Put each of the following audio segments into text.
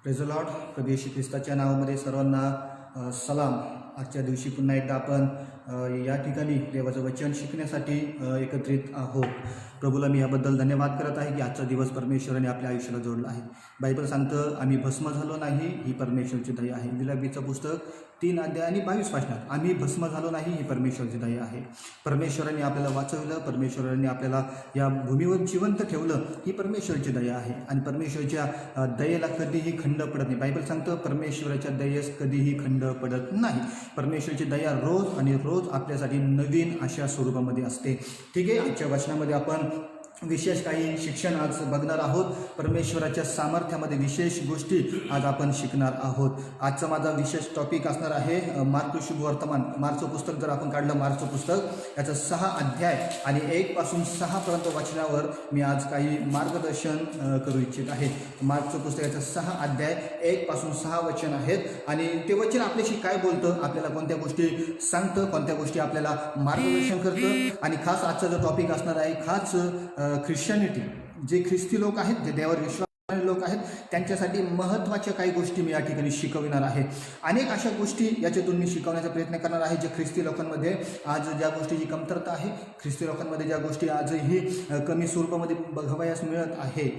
Praise the Lord. प्रभू येशू ख्रिस्ताच्या नावामध्ये सर्वांना सलाम. आजच्या दिवशी पुन्हा एकदा आपण या ठिकाणी देवाचं वचन शिकण्यासाठी एकत्रित आहोत. प्रभूला मी याबद्दल धन्यवाद करत आहे की आजचा दिवस परमेश्वराने आपल्या आयुष्याला जोडला आहे. बायबल सांगतं आम्ही भस्म झालो नाही ही परमेश्वरची दया आहे. विलापीचं पुस्तक 3 अध्याय आणि 22 वाचनात आम्ही भस्म झालो नाही ही परमेश्वरची दया आहे. परमेश्वराने आपल्याला वाचवलं, परमेश्वराने आपल्याला या भूमीवर जिवंत ठेवलं ही परमेश्वराची दया आहे. आणि परमेश्वराच्या दयेला कधीही खंड पडत नाही. बायबल सांगतं परमेश्वराच्या दयेस कधीही खंड पडत नाही. परमेश्वराची दया रोज आणि रोज आपल्यासाठी नवीन अशा स्वरूपामध्ये असते. ठीक आहे, आजच्या वचनामध्ये आपण विशेष काही शिक्षण आज बघणार आहोत. परमेश्वराच्या सामर्थ्यामध्ये विशेष गोष्टी आज आपण शिकणार आहोत. आजचा माझा विशेष टॉपिक असणार आहे मार्क शुभ वर्तमान. मार्कचं पुस्तक जर आपण काढलं, मार्कचं पुस्तक याचं 6 अध्याय आणि 1 पासून 6 पर्यंत वचनावर मी आज काही मार्गदर्शन करू इच्छित आहे. मार्कचं पुस्तक याचं 6 अध्याय 1 पासून 6 वचन आहेत आणि ते वचन आपल्याशी काय बोलतं, आपल्याला कोणत्या गोष्टी सांगतं, कोणत्या गोष्टी आपल्याला मार्गदर्शन करतं. आणि खास आजचा जो टॉपिक असणार आहे खास ख्रिश्चनिटी, जे ख्रिस्ती लोक आहेत, जे देवावर विश्वास लोक आहेत, त्यांच्यासाठी महत्त्वाच्या काही गोष्टी मी या ठिकाणी शिकविणार आहे. अनेक अशा गोष्टी याच्यातून मी शिकवण्याचा प्रयत्न करणार आहे जे ख्रिस्ती लोकांमध्ये आज ज्या गोष्टीची कमतरता आहे, ख्रिस्ती लोकांमध्ये ज्या गोष्टी आजही कमी स्वरूपामध्ये बघावयास मिळत आहे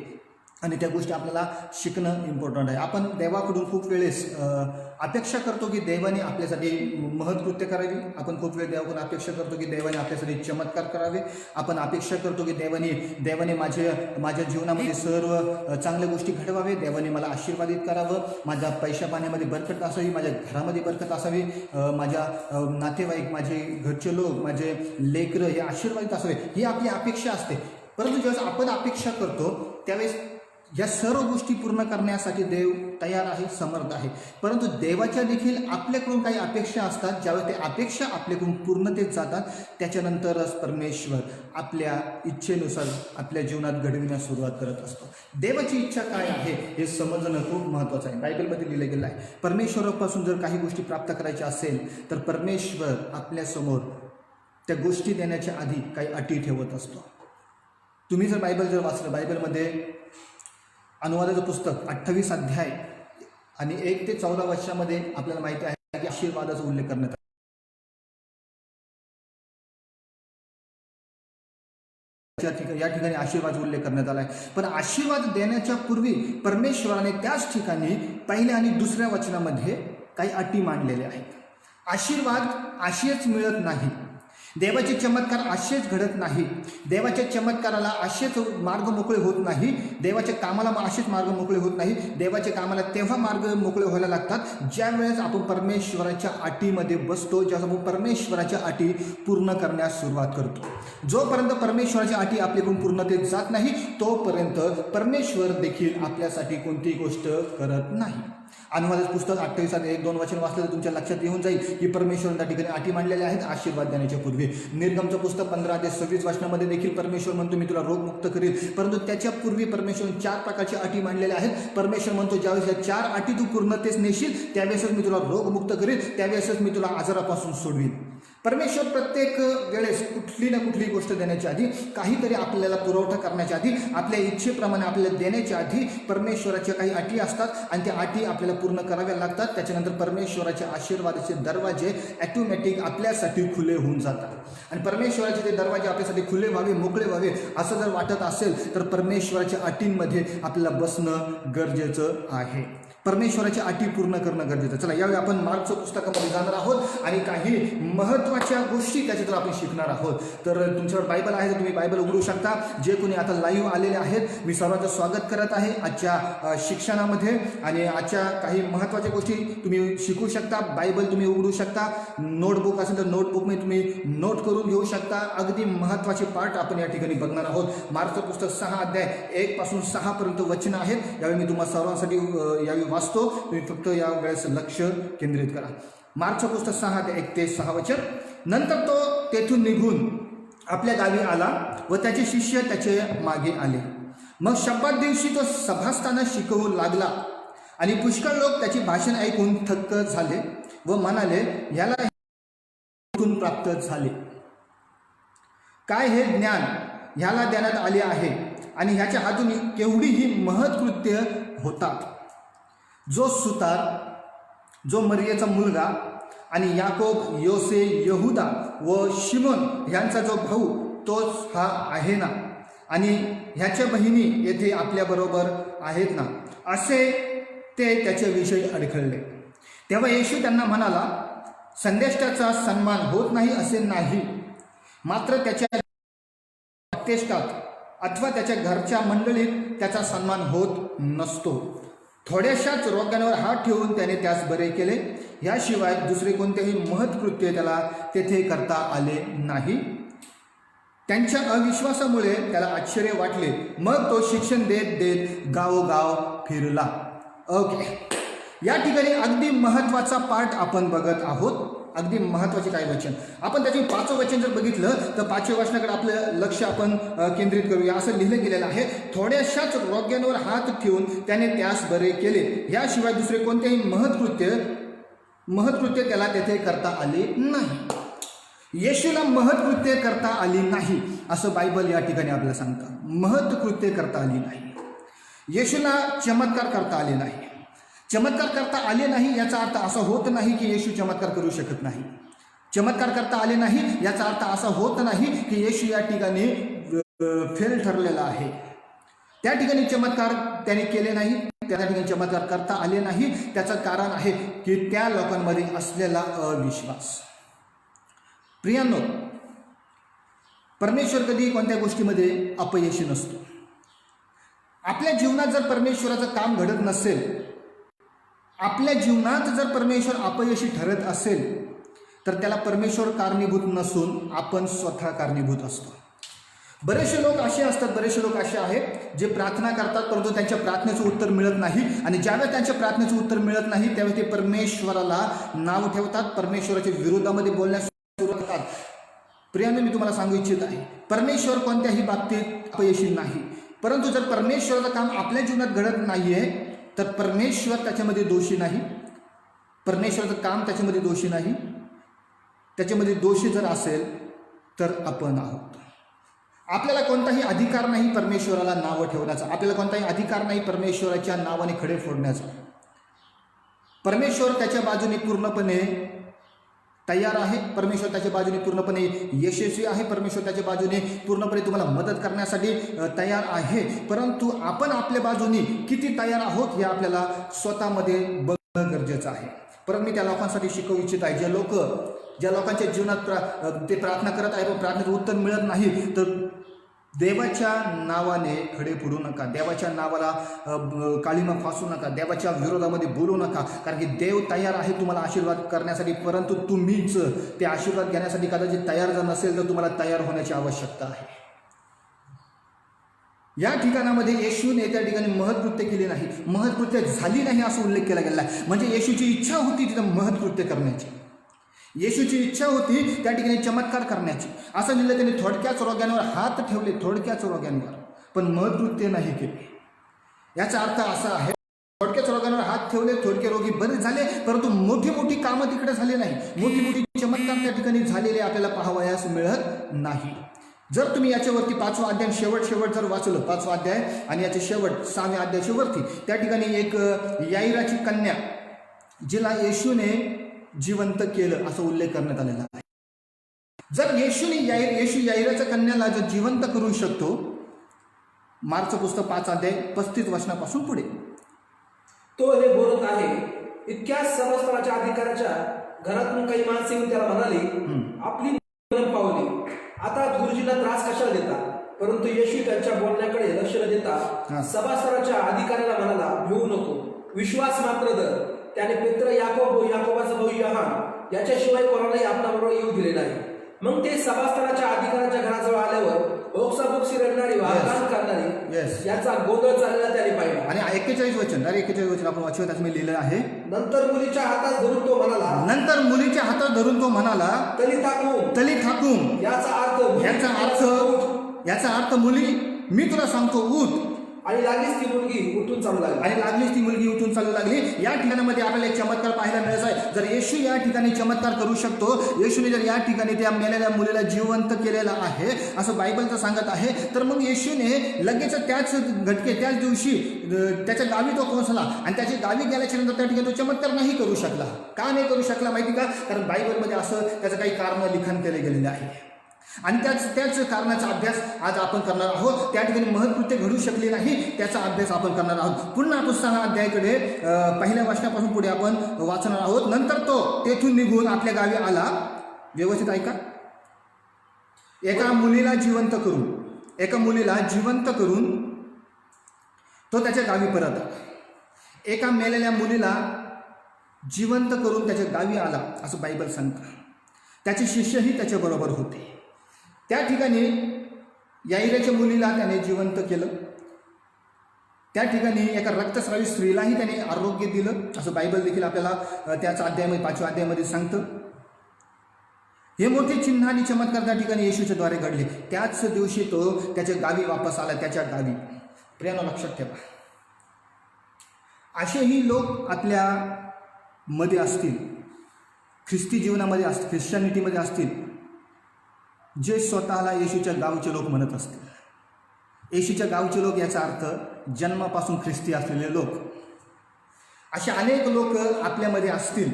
आणि त्या गोष्टी आपल्याला शिकणं इम्पॉर्टंट आहे. आपण देवाकडून खूप वेळेस अपेक्षा करतो की देवाने आपल्यासाठी महत्कृत्य करावी. आपण खूप वेळ देवाकडून अपेक्षा करतो की देवाने आपल्यासाठी चमत्कार करावे. आपण अपेक्षा करतो की देवाने माझ्या जीवनामध्ये सर्व चांगल्या गोष्टी घडवावे. देवाने मला आशीर्वादित करावं. माझ्या पैशा पाण्यामध्ये बरकत असावी, माझ्या घरामध्ये बरकत असावी, माझ्या नातेवाईक, माझे घरचे लोक, माझे लेकरं हे आशीर्वादित असावे, ही आपली अपेक्षा असते. परंतु ज्यावेळेस आपण अपेक्षा करतो त्यावेळेस या सर्व गोष्टी पूर्ण करण्यासाठी देव तयार आहे, समर्थ आहे. परंतु देवाच्या देखील आपल्याकडून काही अपेक्षा असतात. ज्यावेळेस ते अपेक्षा आपल्याकडून पूर्णतेत जातात त्याच्यानंतरच परमेश्वर आपल्या इच्छेनुसार आपल्या जीवनात घडविण्यास सुरुवात करत असतो. देवाची इच्छा काय आहे हे समजणं खूप महत्त्वाचं आहे. बायबलमध्ये लिहिलं गेलं आहे परमेश्वरापासून जर काही गोष्टी प्राप्त करायच्या असेल तर परमेश्वर आपल्यासमोर त्या गोष्टी देण्याच्या आधी काही अटी ठेवत असतो. तुम्ही जर बायबल वाचलं, बायबलमध्ये अनुवादाचं पुस्तक 28 अध्याय आणि 1 ते 14 वर्षामध्ये आपल्याला माहिती आहे की आशीर्वादाचा उल्लेख करण्यात या ठिकाणी आशीर्वादाचा उल्लेख करण्यात आला आहे. पण आशीर्वाद देण्याच्या पूर्वी परमेश्वराने त्याच ठिकाणी पहिल्या आणि दुसऱ्या वचनामध्ये काही अटी मांडलेल्या आहेत. आशीर्वाद असेच मिळत नाही, देवाचे चमत्कार असेच घडत नाही, देवाच्या चमत्काराला असेच मार्ग मोकळे होत नाही, देवाच्या कामाला असेच मार्ग मोकळे होत नाही. देवाच्या कामाला तेव्हा मार्ग मोकळे व्हायला लागतात ज्या वेळेस आपण परमेश्वराच्या अटीमध्ये बसतो, जेव्हा आपण परमेश्वराच्या अटी पूर्ण करण्यास सुरुवात करतो. जोपर्यंत परमेश्वराच्या अटी आपल्याकडून पूर्णतेत जात नाही तोपर्यंत परमेश्वर देखील आपल्यासाठी कोणतीही गोष्ट करत नाही. अनुवादाचं पुस्तक 28 1 2 वचन वाचलं तर तुमच्या लक्षात येऊन जाईल की परमेश्वराने त्या ठिकाणी अटी मांडलेल्या आहेत आशीर्वाद देण्याच्या पूर्वी. निर्गमचं पुस्तक 15 ते 26 वचनामध्ये देखील परमेश्वर म्हणतो मी तुला रोगमुक्त करील. परंतु त्याच्या पूर्वी परमेश्वराने 4 प्रकारच्या अटी मांडलेल्या आहेत. परमेश्वर म्हणतो ज्यावेळेस या 4 अटी तू पूर्णतेस नेशील त्यावेळेसच मी तुला रोगमुक्त करील, त्यावेळेसच मी तुला आजारापासून सोडवीन. परमेश्वर प्रत्येक वेळेस कुठली ना कुठली गोष्ट देण्याच्या आधी, काहीतरी आपल्याला पुरवठा करण्याच्या आधी, आपल्या इच्छेप्रमाणे आपल्याला देण्याच्या आधी परमेश्वराच्या काही अटी असतात आणि त्या अटी आपल्याला पूर्ण कराव्या लागतात. त्याच्यानंतर परमेश्वराच्या आशीर्वादाचे दरवाजे ॲटोमॅटिक आपल्यासाठी खुले होऊन जातात आणि परमेश्वराचे ते दरवाजे आपल्यासाठी खुले व्हावे, मोकळे व्हावे असं जर वाटत असेल तर परमेश्वराच्या अटींमध्ये आपल्याला बसणं गरजेचं आहे. परमेश्वराच्या अटी पूर्ण करणं गरजेचं. चला यावेळी आपण मार्कच्या पुस्तकामध्ये जाणार आहोत आणि काही महत्त्वाच्या गोष्टी त्याच्यातून आपण शिकणार आहोत. तर तुमच्यावर बायबल आहे तर तुम्ही बायबल उघडू शकता. जे कोणी आता लाईव्ह आलेले आहेत मी सर्वांचं स्वागत करत आहे आजच्या शिक्षणामध्ये आणि आजच्या काही महत्त्वाच्या गोष्टी तुम्ही शिकू शकता. बायबल तुम्ही उघडू शकता. नोटबुक असेल तर नोटबुकमध्ये तुम्ही नोट करून घेऊ शकता. अगदी महत्त्वाचे पार्ट आपण या ठिकाणी बघणार आहोत. मार्कचं पुस्तक 6 अध्याय 1 पासून 6 पर्यंत वचन आहेत. यावेळी मी तुम्हाला सर्वांसाठी यावेळी वाचतो, तुम्ही फक्त या वेळेस लक्ष केंद्रित करा. मार्कचं पुस्तक 6 अध्याय 1 ते 6 वचन. नंतर तो तेथून निघून आपल्या गावी आला व त्याचे शिष्य त्याचे मागे आले. मग शब्बात दिवशी तो सभास्थानात शिकवू लागला आणि पुष्कळ लोक त्याचे भाषण ऐकून थक्क झाले व म्हणाले ह्याला प्राप्त झाले. काय हे ज्ञान ह्याला देण्यात आले आहे आणि ह्याच्या हातून केवढीही महत्कृत्य होतात. जो सुतार, जो मरियेचा मुलगा आणि याकोब, योसे, यहुदा व शिमोन यांचा जो भाऊ तोच हा आहे ना, आणि ह्याच्या बहिणी येथे आपल्याबरोबर आहेत ना, असे ते त्याच्याविषयी अडखळले. तेव्हा येशू त्यांना म्हणाला, संदेष्टाचा सन्मान होत नाही असे नाही, मात्र त्याच्या प्रतिष्ठात अथवा त्याच्या घरच्या मंडळीत त्याचा सन्मान होत नसतो. थोड्याशाच रोगांवर हात ठेवून त्याने त्यास बरे केले. याशिवाय दुसरे कोणतेही महत्कृत्य त्याला तेथे करता आले नाही. त्यांच्या अविश्वासामुळे त्याला आश्चर्य वाटले. मग तो शिक्षण देत देत गावोगाव फिरला. ओके, या ठिकाणी अगदी महत्त्वाचा पाठ आपण बघत आहोत. अगदी महत्त्वाचे काही वचन. आपण त्याचे 5वं वचन जर बघितलं तर 5व्या वचनाकडे आपलं लक्ष आपण केंद्रित करूया. असं लिहिलं गेलेलं आहे, थोड्याशाच रोग्यांवर हात ठेवून त्याने त्यास बरे केले. याशिवाय दुसरे कोणतेही महत्कृत्य त्याला तेथे करता आले नाही. येशूला महत्कृत्य करता आली नाही असं बायबल या ठिकाणी आपल्याला सांगतं. महत्कृत्य करता आली नाही. येशूला चमत्कार करता आले नाही. चमत्कार करता आले नाही याचा अर्थ असा होत नाही की येशू चमत्कार करू शकत नाही. चमत्कार करता आले नाही याचा अर्थ असा होत नाही की येशू या ठिकाणी फेल ठरलेला आहे. त्या ठिकाणी चमत्कार त्याने केले नाही, त्या ठिकाणी चमत्कार करता आले नाही. त्याचं कारण आहे की त्या लोकांमध्ये असलेला अविश्वास. प्रियांनो, परमेश्वर कधी कोणत्या गोष्टीमध्ये अपयशी नसतो. आपल्या जीवनात जर परमेश्वराचं काम घडत नसेल, आपल्या जीवनात जर परमेश्वर अपयशी ठरत असेल, तर त्याला परमेश्वर कारणीभूत नसून आपण स्वतः कारणीभूत असतो. बरेचसे लोक असे असतात, बरेचसे लोक असे आहेत जे प्रार्थना करतात परंतु त्यांच्या प्रार्थनेचं उत्तर मिळत नाही. आणि ज्यावेळेस त्यांच्या प्रार्थनेचं उत्तर मिळत नाही त्यावेळेस ते परमेश्वराला नाव ठेवतात, परमेश्वराच्या विरोधामध्ये बोलण्यास सुरुवात करतात. प्रियांनो, मी तुम्हाला सांगू इच्छित आहे, परमेश्वर कोणत्याही बाबतीत अपयशी नाही. परंतु जर परमेश्वराचं काम आपल्या जीवनात घडत नाहीये तर परमेश्वर त्याच्यामध्ये दोषी नाही. परमेश्वराचं काम त्याच्यामध्ये दोषी नाही. त्याच्यामध्ये दोषी जर असेल तर आपण आहोत. आपल्याला कोणताही अधिकार नाही परमेश्वराला नावं ठेवण्याचा. आपल्याला कोणताही अधिकार नाही परमेश्वराच्या नावाने खडे फोडण्याचा. परमेश्वर त्याच्या बाजूने पूर्णपणे तयार आहे. परमेश्वर त्याच्या बाजूने पूर्णपणे यशस्वी आहे. परमेश्वर त्याच्या बाजूने पूर्णपणे तुम्हाला मदत करण्यासाठी तयार आहे. परंतु आपण आपल्या बाजूने किती तयार आहोत हे आपल्याला स्वतःमध्ये बघणं गरजेचं आहे. परंतु मी त्या लोकांसाठी शिकवू इच्छित आहे, ज्या लोकांच्या जीवनात ते प्रार्थना करत आहे व प्रार्थनेचं उत्तर मिळत नाही, तर देवाच्या नावाने खडे फोडू नका. देवाच्या नावाला काळीमा फासू नका. देवाच्या विरोधामध्ये बोलू नका. कारण की देव तयार आहे तुम्हाला आशीर्वाद करण्यासाठी, परंतु तुम्हीच ते आशीर्वाद घेण्यासाठी कदाचित तयार जर नसेल तर तुम्हाला तयार होण्याची आवश्यकता आहे. या ठिकाणामध्ये येशूने त्या ठिकाणी महत्कृत्य केले नाही, महत्कृत्य झाली नाही असा उल्लेख केला गेला आहे. म्हणजे येशूची इच्छा होती तिथं महत्कृत्य करण्याची. येशूची इच्छा होती त्या ठिकाणी चमत्कार करण्याची. असं लिहिलं त्याने, थोडक्याच रोग्यांवर हात ठेवले, थोडक्याच रोग्यांवर, पण महत्कृत्य नाही केले. याचा अर्थ असा आहे, थोडक्याच रोगांवर हात ठेवले, थोडके रोगी बरे झाले, परंतु मोठी मोठी कामं तिकडे झाली नाही. मोठी मोठी चमत्कार त्या ठिकाणी झालेले आपल्याला पाहावयास मिळत नाही. जर तुम्ही याच्यावरती 5वा अध्याय शेवट जर वाचलं, 5वा अध्याय आणि याचे शेवट 6व्या अध्यायाच्या वरती, त्या ठिकाणी एक याईराची कन्या जिला येशूने जिवंत केलं असं उल्लेख करण्यात आलेला आहे. जर येशू याईराच्या कन्याला जर जिवंत करू शकतो, मार्कचं पुस्तक 5 अध्याय 35 वचनापासून पुढे, तो हे बोलत आहे. इतक्याच समस्तराच्या अधिकाराच्या घरातून काही माणसे येऊन त्याला म्हणाली, आपली मरण पावली, आता गुरुजींना त्रास कशाला देता? परंतु येशू त्यांच्या बोलण्याकडे लक्ष न देता सभासराच्या अधिकाऱ्याला म्हणाला, भिवू नको, विश्वास मात्र धर. त्याने पेत्र, याकोबाचा भाऊ योहान याच्याशिवाय कोणालाही आपल्याबरोबर येऊ दिले नाही. मग ते सभास्थानाच्या अधिकाऱ्याच्या घराजवळ आल्यावर ओक्साबोक्सी रडणारी, वाहन करणारी याचा गोंधळ चाललेला त्याने पाहिला. आणि 41 वचन आपण वाचूया, त्यात मी लिहिलं आहे, नंतर मुलीच्या हातात धरून तो म्हणाला, तली ठाकूम. याचा अर्थ मुली, मी तुला सांगतो, उठ. आणि लागलीच ती मुलगी उठून चालू लागली. आणि लागलीच ती मुलगी उठून चालू लागली. या ठिकाणामध्ये आपल्याला एक चमत्कार पाहायला मिळत आहे. जर येशू या ठिकाणी चमत्कार करू शकतो, येशूने जर या ठिकाणी त्या मेलेल्या मुलीला जिवंत केलेलं आहे असं बायबलचं सांगत आहे, तर मग येशूने लगेच त्याच त्याच दिवशी त्याच्या गावी तो पोहोचला आणि त्याच्या गावी गेल्याच्या नंतर त्या ठिकाणी तो चमत्कार नाही करू शकला. का नाही करू शकला माहिती का? कारण बायबलमध्ये असं त्याचं काही कारण लिखाण केले गेलेले आहे आणि त्याच कारणाचा अभ्यास आज आपण करणार आहोत. त्या ठिकाणी महत्कृत्य घडू शकले नाही त्याचा अभ्यास आपण करणार आहोत. पुन्हा पुस्तका अध्यायाकडे पहिल्या वाचनापासून पुढे आपण वाचणार आहोत. नंतर तो तेथून निघून आपल्या गावी आला. व्यवस्थित ऐका. एका मुलीला जिवंत करून तो त्याच्या गावी परत आला. एका मेलेल्या मुलीला जिवंत करून त्याच्या गावी आला असं बायबल सांगतं. त्याचे शिष्यही त्याच्याबरोबर होते. त्या ठिकाणी याईराच्या मुलीला त्याने जिवंत केलं. त्या ठिकाणी एका रक्तस्रावी स्त्रीलाही त्याने आरोग्य दिलं असं बायबल देखील आपल्याला त्याच अध्यायामध्ये 5व्या अध्यायामध्ये सांगतं. हे मोठे चिन्ह आणि चमत्कार त्या ठिकाणी येशूच्या द्वारे घडले. त्याच दिवशी तो त्याच्या गावी वापस आला, त्याच्या गावी. प्रियानो लक्षात ठेवा, असेही लोक आपल्या मध्ये असतील, ख्रिस्ती जीवनामध्ये असतील, ख्रिश्चनिटीमध्ये असतील, जे स्वतःला येशूच्या गावचे लोक म्हणत असतील. येशूच्या गावचे लोक याचा अर्थ जन्मापासून ख्रिस्ती असलेले लोक. असे अनेक लोक आपल्यामध्ये असतील.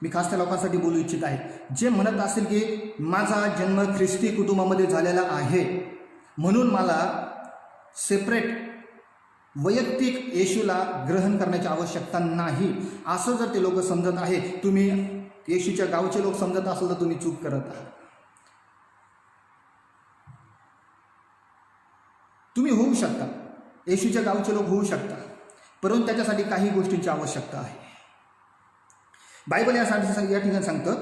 मी खास त्या लोकांसाठी बोलू इच्छित आहे, जे म्हणत असतील की माझा जन्म ख्रिस्ती कुटुंबामध्ये झालेला आहे म्हणून मला सेपरेट वैयक्तिक येशूला ग्रहण करण्याची आवश्यकता नाही असं जर ते लोक समजत आहे, तुम्ही येशूच्या गावचे लोक समजत असाल तर तुम्ही चूक करत आहात. तुम्ही होऊ शकता, येशूच्या गावचे लोक होऊ शकता, परंतु त्याच्यासाठी काही गोष्टींची आवश्यकता आहे. बायबल या ठिकाणी सांगतं,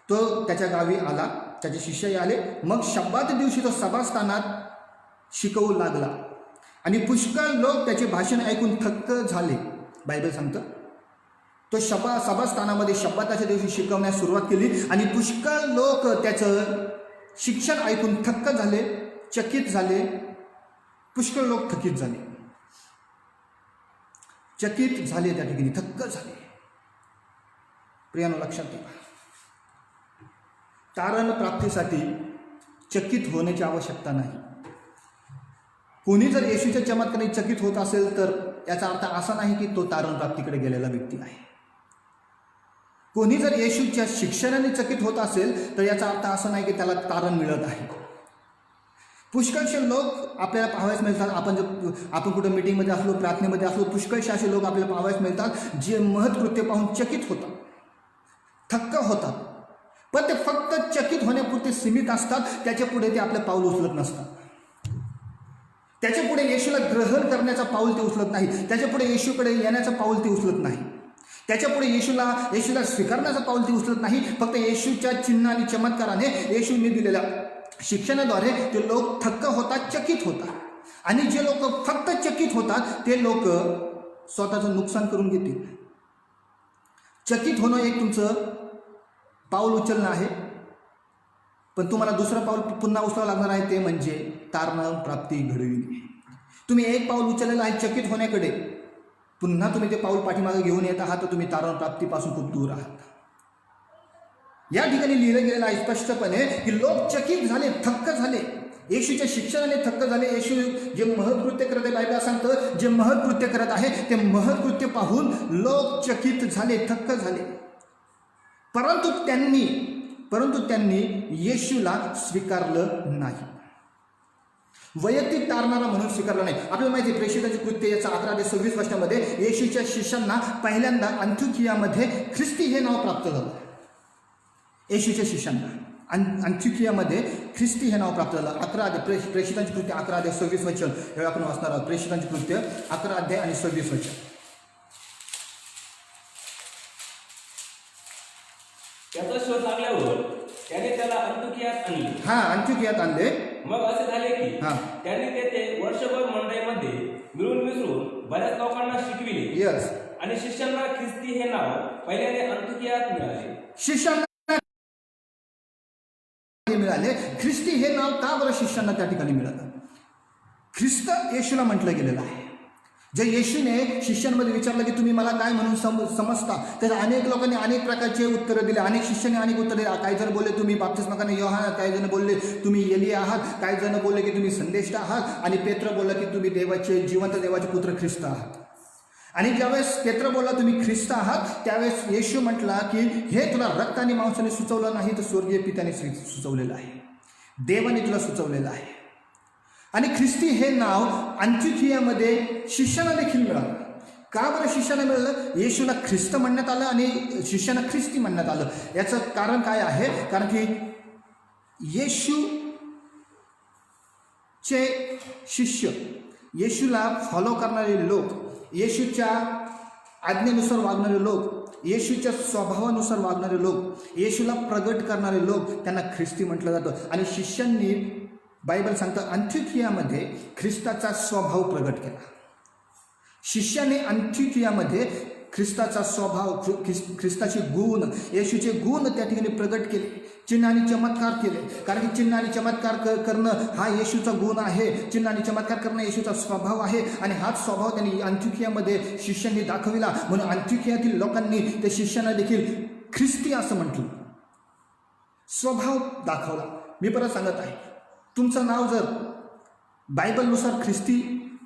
तो त्याच्या गावी आला, त्याचे शिष्यही आले. मग शब्बात दिवशी तो सभास्थानात शिकवू लागला आणि पुष्कळ लोक त्याचे भाषण ऐकून थक्क झाले. बायबल सांगतं तो सभास्थानामध्ये शब्बाताच्या दिवशी शिकवण्यास सुरुवात केली आणि पुष्कळ लोक त्याचं शिक्षण ऐकून थक्क झाले, चकित झाले. पुष्कळ लोक थकीत झाले, चकित झाले, त्या ठिकाणी थक्क झाले. प्रियानो लक्षात ठेवा, तारण प्राप्तीसाठी चकित होण्याची आवश्यकता नाही. कोणी जर येशूच्या चमत्काराने चकित होत असेल तर याचा अर्थ असा नाही की तो तारण प्राप्तीकडे गेलेला व्यक्ती आहे. कोणी जर येशूच्या शिक्षणाने चकित होत असेल तर याचा अर्थ असा नाही की त्याला तारण मिळत आहे. पुष्कळशे लोक आपल्याला पाहावयास मिळतात. आपण कुठे मीटिंगमध्ये असलो, प्रार्थनेमध्ये असलो, पुष्कळशे असे लोक आपल्याला पाहावयास मिळतात जे महत्कृत्य पाहून चकित होतात, थक्क होतात, पण ते फक्त चकित होण्यापुरते सीमित असतात. त्याच्या पुढे ते आपलं पाऊल उचलत नसतात. त्याच्या पुढे येशूला ग्रहण करण्याचा पाऊल ते उचलत नाही. त्याच्या पुढे येशूकडे येण्याचं पाऊल ते उचलत नाही. त्याच्या पुढे येशूला स्वीकारण्याचं पाऊल ते उचलत नाही. फक्त येशूच्या चिन्ह आणि चमत्काराने, येशूने दिलेल्या शिक्षणाद्वारे ते लोक थक्क होतात, चकित होतात. आणि जे लोक फक्त चकित होतात ते लोक स्वतःचं नुकसान करून घेतील. चकित होणं एक तुमचं पाऊल उचलणं आहे, पण तुम्हाला दुसरं पाऊल पुन्हा उचलावं लागणार आहे, ते म्हणजे तारण प्राप्ती घडविणे. तुम्ही एक पाऊल उचललेलं आहे चकित होण्याकडे, पुन्हा तुम्ही ते पाऊल पाठीमागे घेऊन येत आहात तर तुम्ही तारण प्राप्तीपासून खूप दूर आहात. या ठिकाणी लिहिलं गेलेलं आहे स्पष्टपणे की लोक चकित झाले, थक्क झाले, येशूच्या शिक्षणाने थक्क झाले. येशू जे महत्कृत्य करत आहे, बायबल सांगतं जे महत्कृत्य करत आहे ते महत्कृत्य पाहून लोक चकित झाले, थक्क झाले. परंतु त्यांनी येशूला स्वीकारलं नाही, वैयक्तिक तारणारा म्हणून स्वीकारलं नाही. आपल्याला माहिती आहे प्रेषितांची कृत्य याचा 11-26 वर्षामध्ये येशूच्या शिष्यांना पहिल्यांदा अंत्योखियामध्ये ख्रिस्ती हे नाव प्राप्त झालं. येशूच्या शिष्यांना अंत्योखियामध्ये ख्रिस्ती हे नाव प्राप्त झालं. 11 प्रेषितांची कृत्य 11-26 वचन हे आपण वाचणार आहोत. प्रेषितांची कृत्य 11 आणि 26 वचन. त्याचा शोध लागल्यावर त्याने त्याला अंत्योखियात आणले. अंत्योखियात आणले. मग असे झाले की त्यांनी तेथे वर्षभर मंडळीमध्ये मिळून मिसळून बऱ्याच लोकांना शिकविले. यस. आणि शिष्यांना ख्रिस्ती हे नाव पहिल्याने अंत्योखियात मिळाले. शिष्यांना मिळाले. ख्रिस्ती हे नाव का बरं शिष्यांना त्या ठिकाणी मिळालं? ख्रिस्त येशूला म्हटलं गेलेलं आहे. जे येशूने शिष्यांमध्ये विचारलं की तुम्ही मला काय म्हणून समजता, तर अनेक लोकांनी अनेक प्रकारचे उत्तरं दिले. अनेक शिष्यांनी अनेक उत्तरं दिली. काही जण बोलले तुम्ही बाप्तिस्मकाने योहान, काही जण बोलले तुम्ही एलिया आहात, काही जण बोलले की तुम्ही संदेष्टा आहात, आणि पेत्र बोलला की तुम्ही जिवंत देवाचे पुत्र ख्रिस्त आहात. आणि ज्यावेळेस पेत्र बोलला तुम्ही ख्रिस्त आहात, त्यावेळेस येशू म्हटला की हे तुला रक्त आणि मांसाने सुचवलं नाही, तर स्वर्गीय पित्याने सुचवलेलं आहे, देवाने तुला सुचवलेलं आहे. आणि ख्रिस्ती हे नाव अंत्योखियामध्ये शिष्यांना देखील मिळालं. का बरं शिष्यांना मिळालं? येशूला ख्रिस्त म्हणण्यात आलं आणि शिष्यांना ख्रिस्ती म्हणण्यात आलं. याचं कारण काय आहे? कारण की येशूचे शिष्य, येशूला फॉलो करणारे लोक, येशूच्या आज्ञेनुसार वागणारे लोक, येशूच्या स्वभावानुसार वागणारे लोक, येशूला प्रगट करणारे लोक, त्यांना ख्रिस्ती म्हटलं जातं. आणि शिष्यांनी, बायबल सांगतं, अंत्योखियामध्ये ख्रिस्ताचा स्वभाव प्रगट केला. शिष्याने अंत्योखियामध्ये ख्रिस्ताचा स्वभाव, ख्रिस्ताचे गुण, येशूचे गुण त्या ठिकाणी प्रगट केले. चिन्ह आणि चमत्कार केले. कारण की चिन्ह आणि चमत्कार करणं हा येशूचा गुण आहे. चिन्ह आणि चमत्कार करणं येशूचा स्वभाव आहे. आणि हाच स्वभाव त्यांनी अंत्योखियामध्ये शिष्यांनी दाखविला. म्हणून अंत्योखियातील लोकांनी त्या शिष्यांना देखील ख्रिस्ती असं म्हटलं, स्वभाव दाखवला. मी परत सांगत आहे, तुमचं नाव जर बायबलनुसार ख्रिस्ती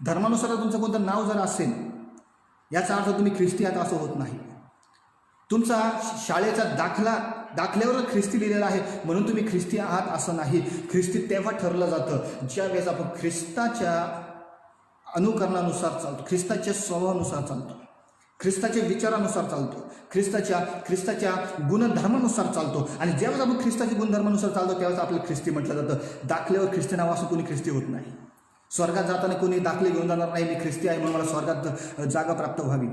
धर्मानुसार तुमचं कोणतं नाव जर असेल, याचा अर्थ तुम्ही ख्रिस्ती आहात असं होत नाही. तुमचा शाळेचा दाखल्यावर ख्रिस्ती लिहिलेला आहे म्हणून तुम्ही ख्रिस्ती आहात असं नाही. ख्रिस्ती तेव्हा ठरलं जातं ज्या वेळेस आपण ख्रिस्ताच्या अनुकरणानुसार चालतो, ख्रिस्ताच्या स्वभावानुसार चालतो, ख्रिस्ताच्या विचारानुसार चालतो, ख्रिस्ताच्या गुणधर्मानुसार चालतो. आणि ज्यावेळेस आपण ख्रिस्ताच्या गुणधर्मानुसार चालतो त्यावेळेस आपलं ख्रिस्ती म्हटलं जातं. दाखल्यावर ख्रिस्ती नाव असून कोणी ख्रिस्ती होत नाही. स्वर्गात जाताना कोणी दाखले घेऊन जाणार नाही, मी ख्रिस्ती आहे म्हणून मला स्वर्गात जागा प्राप्त व्हावी.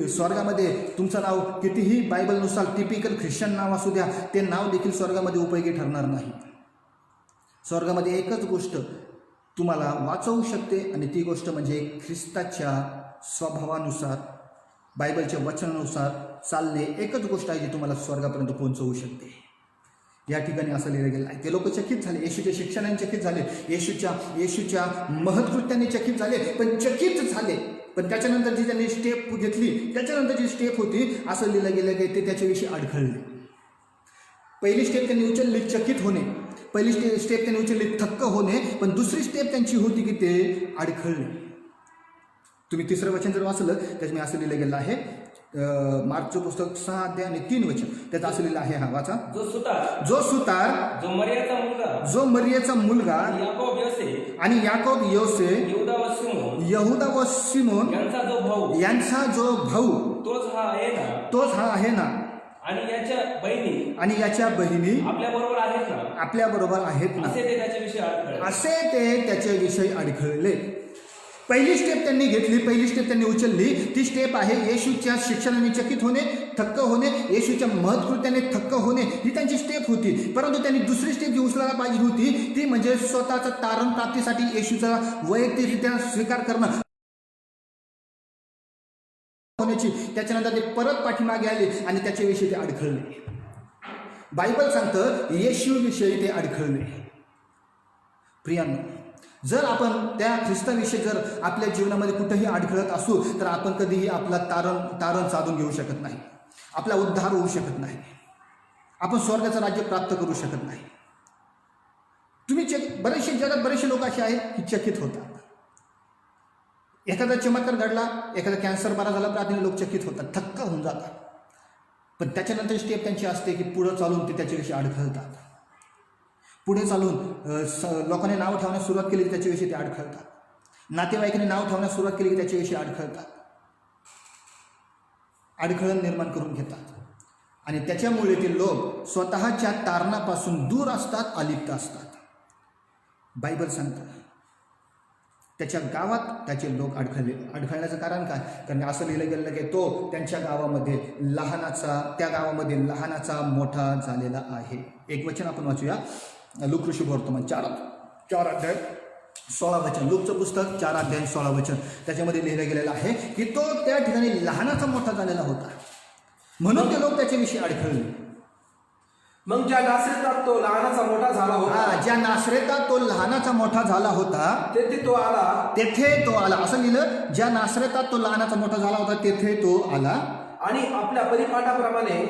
स्वर्गामध्ये तुमचं नाव कितीही बायबलनुसार टिपिकल ख्रिश्चन नाव असू द्या, ते नाव देखील स्वर्गामध्ये उपयोगी ठरणार नाही. स्वर्गामध्ये एकच गोष्ट तुम्हाला वाचवू शकते आणि ती गोष्ट म्हणजे ख्रिस्ताच्या स्वभावानुसार, बायबलच्या वचनानुसार चालणे. एकच गोष्ट आहे जी तुम्हाला स्वर्गापर्यंत पोहोचवू शकते. या ठिकाणी असं लिहिलं गेलं आहे. ते लोक चकित झाले, येशूच्या शिक्षणाने चकित झाले, येशूच्या महत्कृत्याने चकित झाले, पण त्याच्यानंतर जी त्यांनी स्टेप घेतली, त्याच्यानंतर जी स्टेप होती, असं लिहिलं गेलं की ते त्याच्याविषयी अडखळले. पहिली स्टेप त्यांनी उचलली चकित होणे, पहिली स्टेप त्यांनी उचलली थक्क होणे, पण दुसरी स्टेप त्यांची होती की ते अडखळले. तुम्ही तिसरं वचन जर वाचलं त्याच्यात मी असं लिहिलं गेलं आहे, मार्कचं पुस्तक 6 अध्याय आणि 3 वचन, त्याचं असं लिहिलं आहे, हा वाचा. जो सुतार जो मरियाचा मुलगा आणि याकोब योसे यहुदा व सिमोन यांचा जो भाऊ तोच हा आहे ना, आणि याच्या बहिणी आपल्या बरोबर आहेत ना, असे ते त्याच्याविषयी अडखळले. पहिली स्टेप त्यांनी घेतली, पहिली स्टेप त्यांनी उचलली. ती स्टेप आहे येशूच्या शिक्षणाने चकित होणे, थक्क होणे, येशूच्या महत्कृत्याने थक्क होणे, ही त्यांची स्टेप होती. परंतु त्यांनी दुसरी स्टेप जी उचलायला पाहिजे होती ती म्हणजे स्वतःचा तारण प्राप्तीसाठी येशूचा वैयक्तिकरित्या स्वीकार करणं होण्याची. त्याच्यानंतर ते परत पाठीमागे आले आणि त्याच्याविषयी ते अडखळले. बायबल सांगतं येशूविषयी ते अडखळले. प्रियांनो, जर आपण त्या ख्रिस्ताविषयी जर आपल्या जीवनामध्ये कुठेही अडखळत असू तर आपण कधीही आपला तारण साधून घेऊ शकत नाही, आपला उद्धार होऊ शकत नाही, आपण स्वर्गाचं राज्य प्राप्त करू शकत नाही. तुम्ही जगात बरेचसे लोक असे आहेत की चकित होतात. एखादा चमत्कार घडला, एखादा कॅन्सर बरा झाला, प्रार्थने लोक चकित होतात, थक्क होऊन जातात. पण त्याच्यानंतर स्टेप त्यांची असते की पुढं चालून ते त्याच्याविषयी अडखळतात. पुढे चालून लोकांनी नाव ठेवण्यास सुरुवात केली की त्याच्याविषयी ते अडखळतात. नातेवाईकांनी नाव ठेवण्यास सुरुवात केली की त्याच्याविषयी अडखळतात, अडखळण निर्माण करून घेतात. आणि त्याच्यामुळे ते लोक स्वतःच्या तारणापासून दूर असतात, अलिप्त असतात. बायबल सांगतं त्याच्या गावात त्याचे लोक अडखळण्याचं कारण काय? कारण असं लिहिलं गेलं की तो त्यांच्या गावामध्ये लहानाचा मोठा झालेला आहे. एक वचन आपण वाचूया, लूक ऋषिवर्तमान 4 अध्याय 16 वचन. लूकचं पुस्तक 4 अध्याय 16 वचन. त्याच्यामध्ये लिहिलं गेलेलं आहे की तो त्या ठिकाणी लहानाचा मोठा झालेला होता, म्हणून ते लोक त्याच्याविषयी अडखळले. मग ज्या नासरेतात तो लहानाचा मोठा झाला होता, ज्या नासरेतात तो लहानाचा मोठा झाला होता तेथे तो आला तेथे तो आला. असं लिहिलं, ज्या नासरेतात तो लहानाचा मोठा झाला होता तेथे तो आला आणि आपल्या परिपाठाप्रमाणे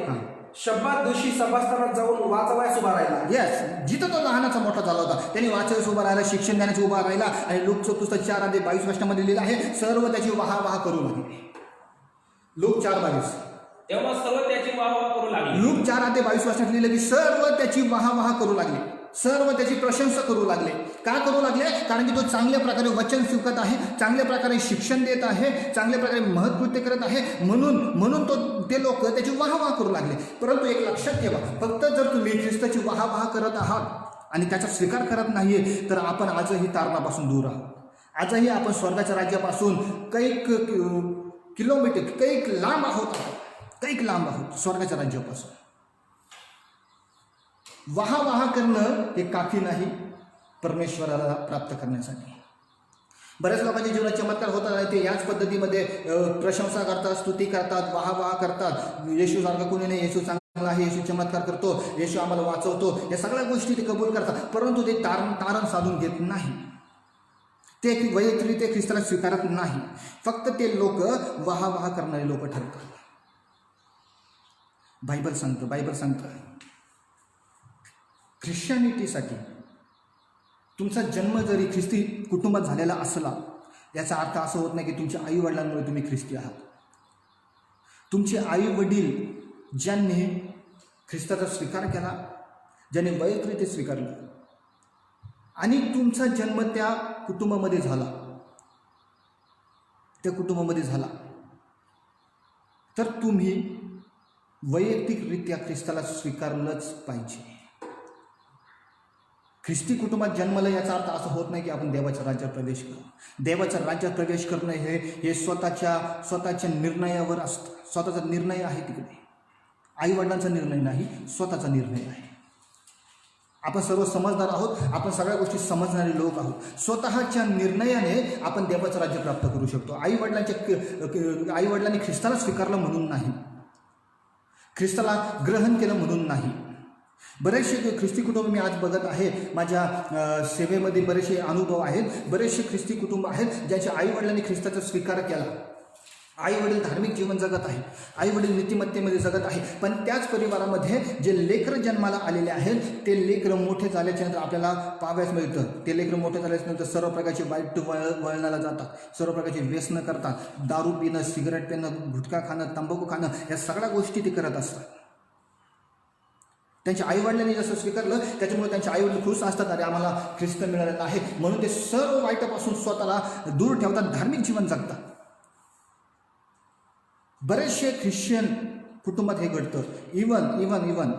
शब्दात दिवशी सभास्थानात जाऊन वाचावयास उभा राहिला. येस, जिथं तो लहानाचा मोठा झाला होता त्यांनी वाचायस उभा राहिला, शिक्षण देण्यास उभा राहिला. आणि लूकचं पुस्तक 4:22 लिहिलं आहे, सर्व त्याची वाहा करू लागले. लूक 4:22. तेव्हा सर्व त्याची वाहवा करू लागले. लूक 4:22 लिहिलं की सर्व त्याची वाहा करू लागले, सर्व त्याची प्रशंसा करू लागले. का करू लागले? कारण की तो चांगल्या प्रकारे वचन शिकत आहे, चांगल्या प्रकारे शिक्षण देत आहे, चांगल्या प्रकारे महत्कृत्य करत आहे, म्हणून ते लोक त्याची वाहवा करू लागले. परंतु एक लक्षात ठेवा, फक्त जर तुम्ही ख्रिस्ताची वाहवा करत आहात आणि त्याचा स्वीकार करत नाहीये तर आपण आजही तारणापासून दूर आहोत. आजही आपण स्वर्गाच्या राज्यापासून कैक किलोमीटर कैक लांब आहोत स्वर्गाच्या राज्यापासून. वाहा करणं हे काफी नाही परमेश्वराला प्राप्त करण्यासाठी. बऱ्याच लोकांच्या जीवनात चमत्कार होतात आणि ते याच पद्धतीमध्ये प्रशंसा करतात, स्तुती करतात, वाहा करतात. येशू सारखं कोणी नाही, येशू चांगला आहे, येशू चमत्कार करतो, येशू आम्हाला वाचवतो, या सगळ्या गोष्टी ते कबूल करतात. परंतु ते तारण साधून घेत नाही, ते वैयक्तिक ख्रिस्ताला स्वीकारत नाही. फक्त ते लोक वाहा करणारे लोक ठरतात. बायबल सांगतं ख्रिश्चनिटीसाठी तुमचा जन्म जरी ख्रिस्ती कुटुंबात झालेला असला, याचा अर्थ असं होत नाही की तुमच्या आई वडिलांमुळे तुम्ही ख्रिस्ती आहात. तुमचे आई वडील ज्यांनी ख्रिस्ताचा स्वीकार केला, ज्यांनी वैयक्तिक स्वीकारलं आणि तुमचा जन्म त्या कुटुंबामध्ये झाला, तर तुम्ही वैयक्तिकरित्या ख्रिस्ताला स्वीकारलंच पाहिजे. ख्रिस्ती कुटुंबात जन्मलं याचा अर्थ असं होत नाही की आपण देवाच्या राज्यात प्रवेश करू. देवाच्या राज्यात प्रवेश करणं हे स्वतःच्या निर्णयावर असतं. स्वतःचा निर्णय आहे तिकडे, आई वडिलांचा निर्णय नाही, स्वतःचा निर्णय आहे. आपण सर्व समजदार आहोत, आपण सगळ्या गोष्टी समजणारे लोक आहोत. स्वतःच्या निर्णयाने आपण देवाचं राज्य प्राप्त करू शकतो. आई वडिलांनी ख्रिस्ताला स्वीकारलं म्हणून नाही, ख्रिस्ताला ग्रहण केलं म्हणून नाही. बरेचसे ख्रिस्ती कुटुंब मी आज बघत आहे, माझ्या सेवेमध्ये बरेचसे अनुभव आहेत. बरेचसे ख्रिस्ती कुटुंब आहेत ज्यांच्या आई वडिलांनी ख्रिस्ताचा स्वीकार केला. आई वडील धार्मिक जीवन जगत आहे, आई वडील नीतिमत्तेमध्ये जगत आहे, पण त्याच परिवारामध्ये जे लेकरं जन्माला आलेले आहेत ते लेकरं मोठे झाल्याच्या नंतर आपल्याला पाहावयास मिळतं. ते लेकरं मोठे झाल्याच्या नंतर सर्व प्रकारचे वाईट वळणाला जातात, सर्व प्रकारचे व्यसनं करतात, दारू पिणं, सिगरेट पिणं, गुटखा खाणं, तंबाखू खाणं, या सगळ्या गोष्टी ते करत असतात. त्यांच्या आईवडिलांनी जसं स्वीकारलं त्याच्यामुळे त्यांचे आईवडील खुश असतात, अरे आम्हाला ख्रिस्त मिळालेला आहे, म्हणून ते सर्व वाईटापासून स्वतःला दूर ठेवतात, धार्मिक जीवन जगतात. बरेचसे ख्रिश्चन कुटुंबात हे घडतं. इवन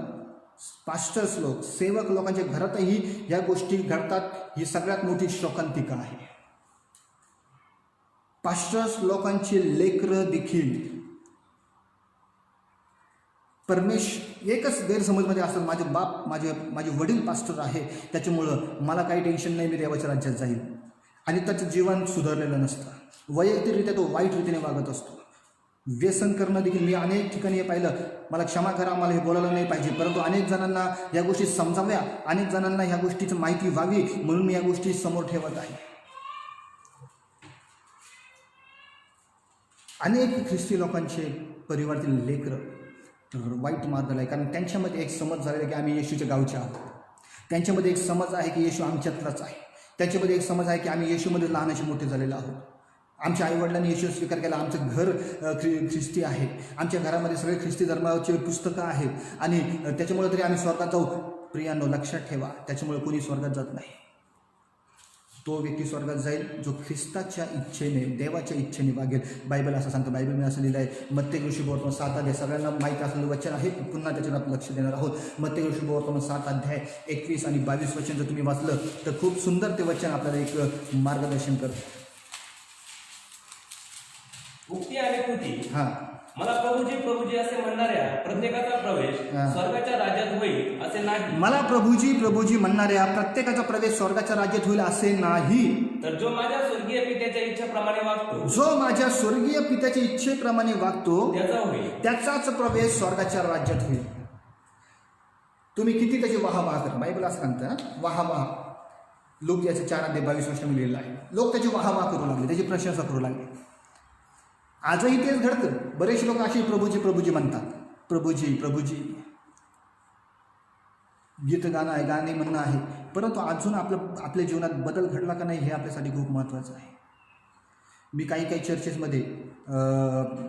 पास्टर्स लोक, सेवक लोकांच्या घरातही या गोष्टी घडतात. ही सगळ्यात मोठी शोकांतिका आहे. पास्टर्स लोकांचे लेकरं देखील एकच गैरसमजमध्ये असतात, माझे बाप माझे वडील पास्टर आहे त्याच्यामुळं मला काही टेन्शन नाही, मी देवाच्या राज्यात जाईल. आणि त्याचं जीवन सुधारलेलं नसतं, वैयक्तिकरित्या तो वाईट रीतीने वागत असतो. व्यसन करणं देखील मी अनेक ठिकाणी हे पाहिलं. मला क्षमा करा, मला हे बोलायला नाही पाहिजे, परंतु अनेक जणांना या गोष्टी समजाव्या, अनेक जणांना ह्या गोष्टीची माहिती व्हावी म्हणून मी या गोष्टी समोर ठेवत आहे. अनेक ख्रिस्ती लोकांचे परिवारातील लेकरं वाईट मार्गाला आहे, कारण त्यांच्यामध्ये एक समज झालेला की आम्ही येशूच्या गावचे आहोत. त्यांच्यामध्ये एक समज आहे की येशू आमच्यातलाच आहे. त्यांच्यामध्ये एक समज आहे की आम्ही येशूमध्ये लहानाचे मोठे झालेले आहोत. आमच्या आईवडिलांनी येशू स्वीकार केला, आमचं घर ख्रिस्ती आहे, आमच्या घरामध्ये सगळे ख्रिस्ती धर्माचे पुस्तकं आहेत आणि त्याच्यामुळे तरी आम्ही स्वर्गात जाऊ. प्रियांनो, लक्षात ठेवा, त्याच्यामुळे कोणी स्वर्गात जात नाही. तो व्यक्ती स्वर्गात जाईल जो ख्रिस्ताच्या इच्छेने, देवाच्या इच्छेने वागेल. बायबल असं सांगतं, बायबलने असं लिहिलं आहे. मत्तेय ऋषीवर्तमान 7 अध्याय, सगळ्यांना माहीत असलेलं वचन आहे, पुन्हा त्याच्यावर आपण लक्ष देणार आहोत. मत्तेय ऋषीवर्तमान 7 अध्याय 21 आणि 22 वचन जर तुम्ही वाचलं तर खूप सुंदर ते वचन आपल्याला एक मार्गदर्शन करतं. उक्ती आणि कृती. हां, मला प्रभूजी असे म्हणणाऱ्या प्रत्येकाचा प्रवेश स्वर्गाच्या राज्यात होईल असे नाही. मला प्रभूजी म्हणणाऱ्या प्रत्येकाचा प्रवेश स्वर्गाच्या राज्यात होईल असे नाही. तर जो माझ्या स्वर्गीय पित्याच्या इच्छेप्रमाणे वागतो त्याचाच प्रवेश स्वर्गाच्या राज्यात होईल. तुम्ही किती त्याची वाहवाह करा. बायबल असं सांगतं वाहवाह. लोक याचे 4:22 लिहिलेलं आहे. लोक त्याची वाहवाह करू लागले, त्याची प्रशंसा करू लागले. आजही तेच घडतं. बरेचसे लोक असे प्रभूजी म्हणतात. प्रभूजी गीत गाणं आहे, गाणे म्हणणं आहे, परंतु अजून आपल्या जीवनात बदल घडला का नाही हे आपल्यासाठी खूप महत्त्वाचं आहे. मी काही चर्चेसमध्ये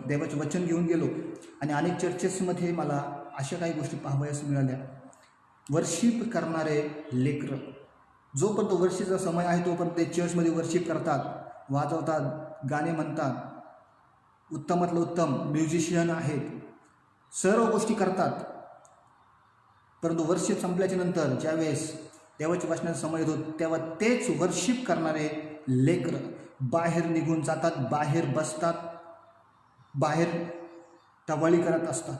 देवाचं वचन घेऊन गेलो आणि अनेक चर्चेसमध्ये मला अशा काही गोष्टी पाहावयास मिळाल्या. वर्शिप करणारे लेकरं, जोपर्यंत वर्षीचा समय आहे तोपर्यंत ते चर्चमध्ये वर्शिप करतात, वाजवतात, गाणे म्हणतात, उत्तमातलं उत्तम म्युझिशियन आहेत, सर्व गोष्टी करतात. परंतु वर्शिप संपल्याच्या नंतर ज्यावेळेस देवाच्या वचनाचा समय येतो तेव्हा तेच वर्शिप करणारे लेकरं बाहेर निघून जातात, बाहेर बसतात, बाहेर टवाळी करत असतात.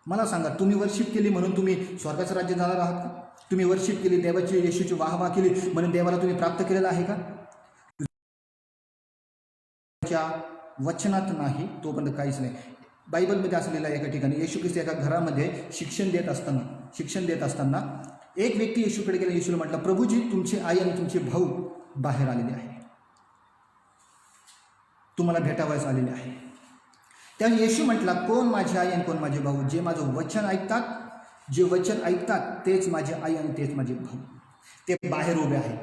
मला सांगा, तुम्ही वर्शिप केली म्हणून तुम्ही स्वर्गाचं राज्य जाणार आहात का? तुम्ही वर्शिप केली, देवाची येशूची वाहवा केली म्हणून देवाला तुम्ही प्राप्त केलेलं आहे का? वचनात नाही तोपर्यंत काहीच नाही. बायबलमध्ये असलेल्या एका ठिकाणी येशू ख्रिस्त एका घरामध्ये शिक्षण देत असताना एक व्यक्ती येशूकडे गेला. येशूला म्हटलं, प्रभूजी, तुमची आई आणि तुमचे भाऊ बाहेर आलेले आहे, तुम्हाला भेटावयास आलेले आहे. त्यावेळी येशू म्हटला, कोण माझी आई आणि कोण माझे भाऊ? जे माझं वचन ऐकतात तेच माझे आई आणि तेच माझे भाऊ. ते बाहेर उभे आहेत,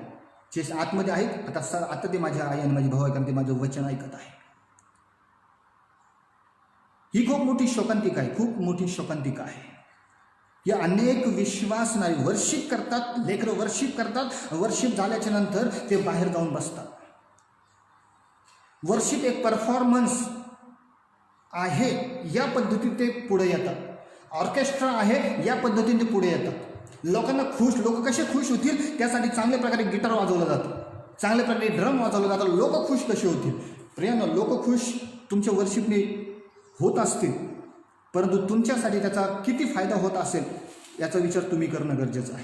जे आतमध्ये आहेत. आता ते माझ्या आई आणि माझे भाऊ आहेत कारण ते माझं वचन ऐकत आहे. ही खूप मोठी शोकांतिका आहे. हे अनेक विश्वासणारे वर्शिप करतात, लेकरं वर्शिप करतात, वर्शिप झाल्याच्या नंतर ते बाहेर जाऊन बसतात. वर्शिप एक परफॉर्मन्स आहे या पद्धतीने ते पुढे येतात. ऑर्केस्ट्रा आहे या पद्धतीने ते पुढे येतात. लोक कसे खुश होतील त्यासाठी चांगल्या प्रकारे गिटार वाजवलं जातं, चांगल्या प्रकारे ड्रम वाजवलं जातं. लोक खुश कसे होतील? प्रियानो, लोक खुश तुमच्या वर्शिपने होत असतील, परंतु तुमच्यासाठी त्याचा किती फायदा होत असेल याचा विचार तुम्ही करणं गरजेचं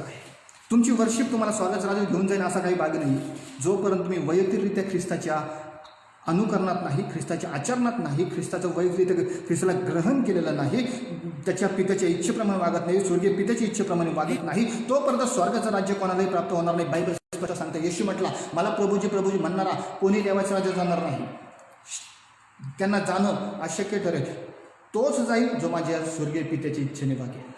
आहे. तुमची वर्शिप तुम्हाला स्वर्गाचं राज्य घेऊन जाईल असा काही भाग नाही जोपर्यंत तुम्ही वैयक्तिकरित्या ख्रिस्ताच्या अनुकरणात नाही, ख्रिस्ताच्या आचरणात नाही, ख्रिस्ताला ग्रहण केलेलं नाही, त्याच्या पित्याच्या इच्छेप्रमाणे वागत नाही, स्वर्गीय पित्याच्या इच्छेप्रमाणे वागत नाही, तोपर्यंत स्वर्गाचं राज्य कोणालाही प्राप्त होणार नाही. बायबल स्पष्ट सांगते. येशू म्हटला, मला प्रभूजी म्हणणारा कोणी देवाचं राज्य जाणार नाही. त्यांना जाणं अशक्य ठरेल. तोच जाईल जो माझ्या स्वर्गीय पित्याच्या इच्छेने वागेल.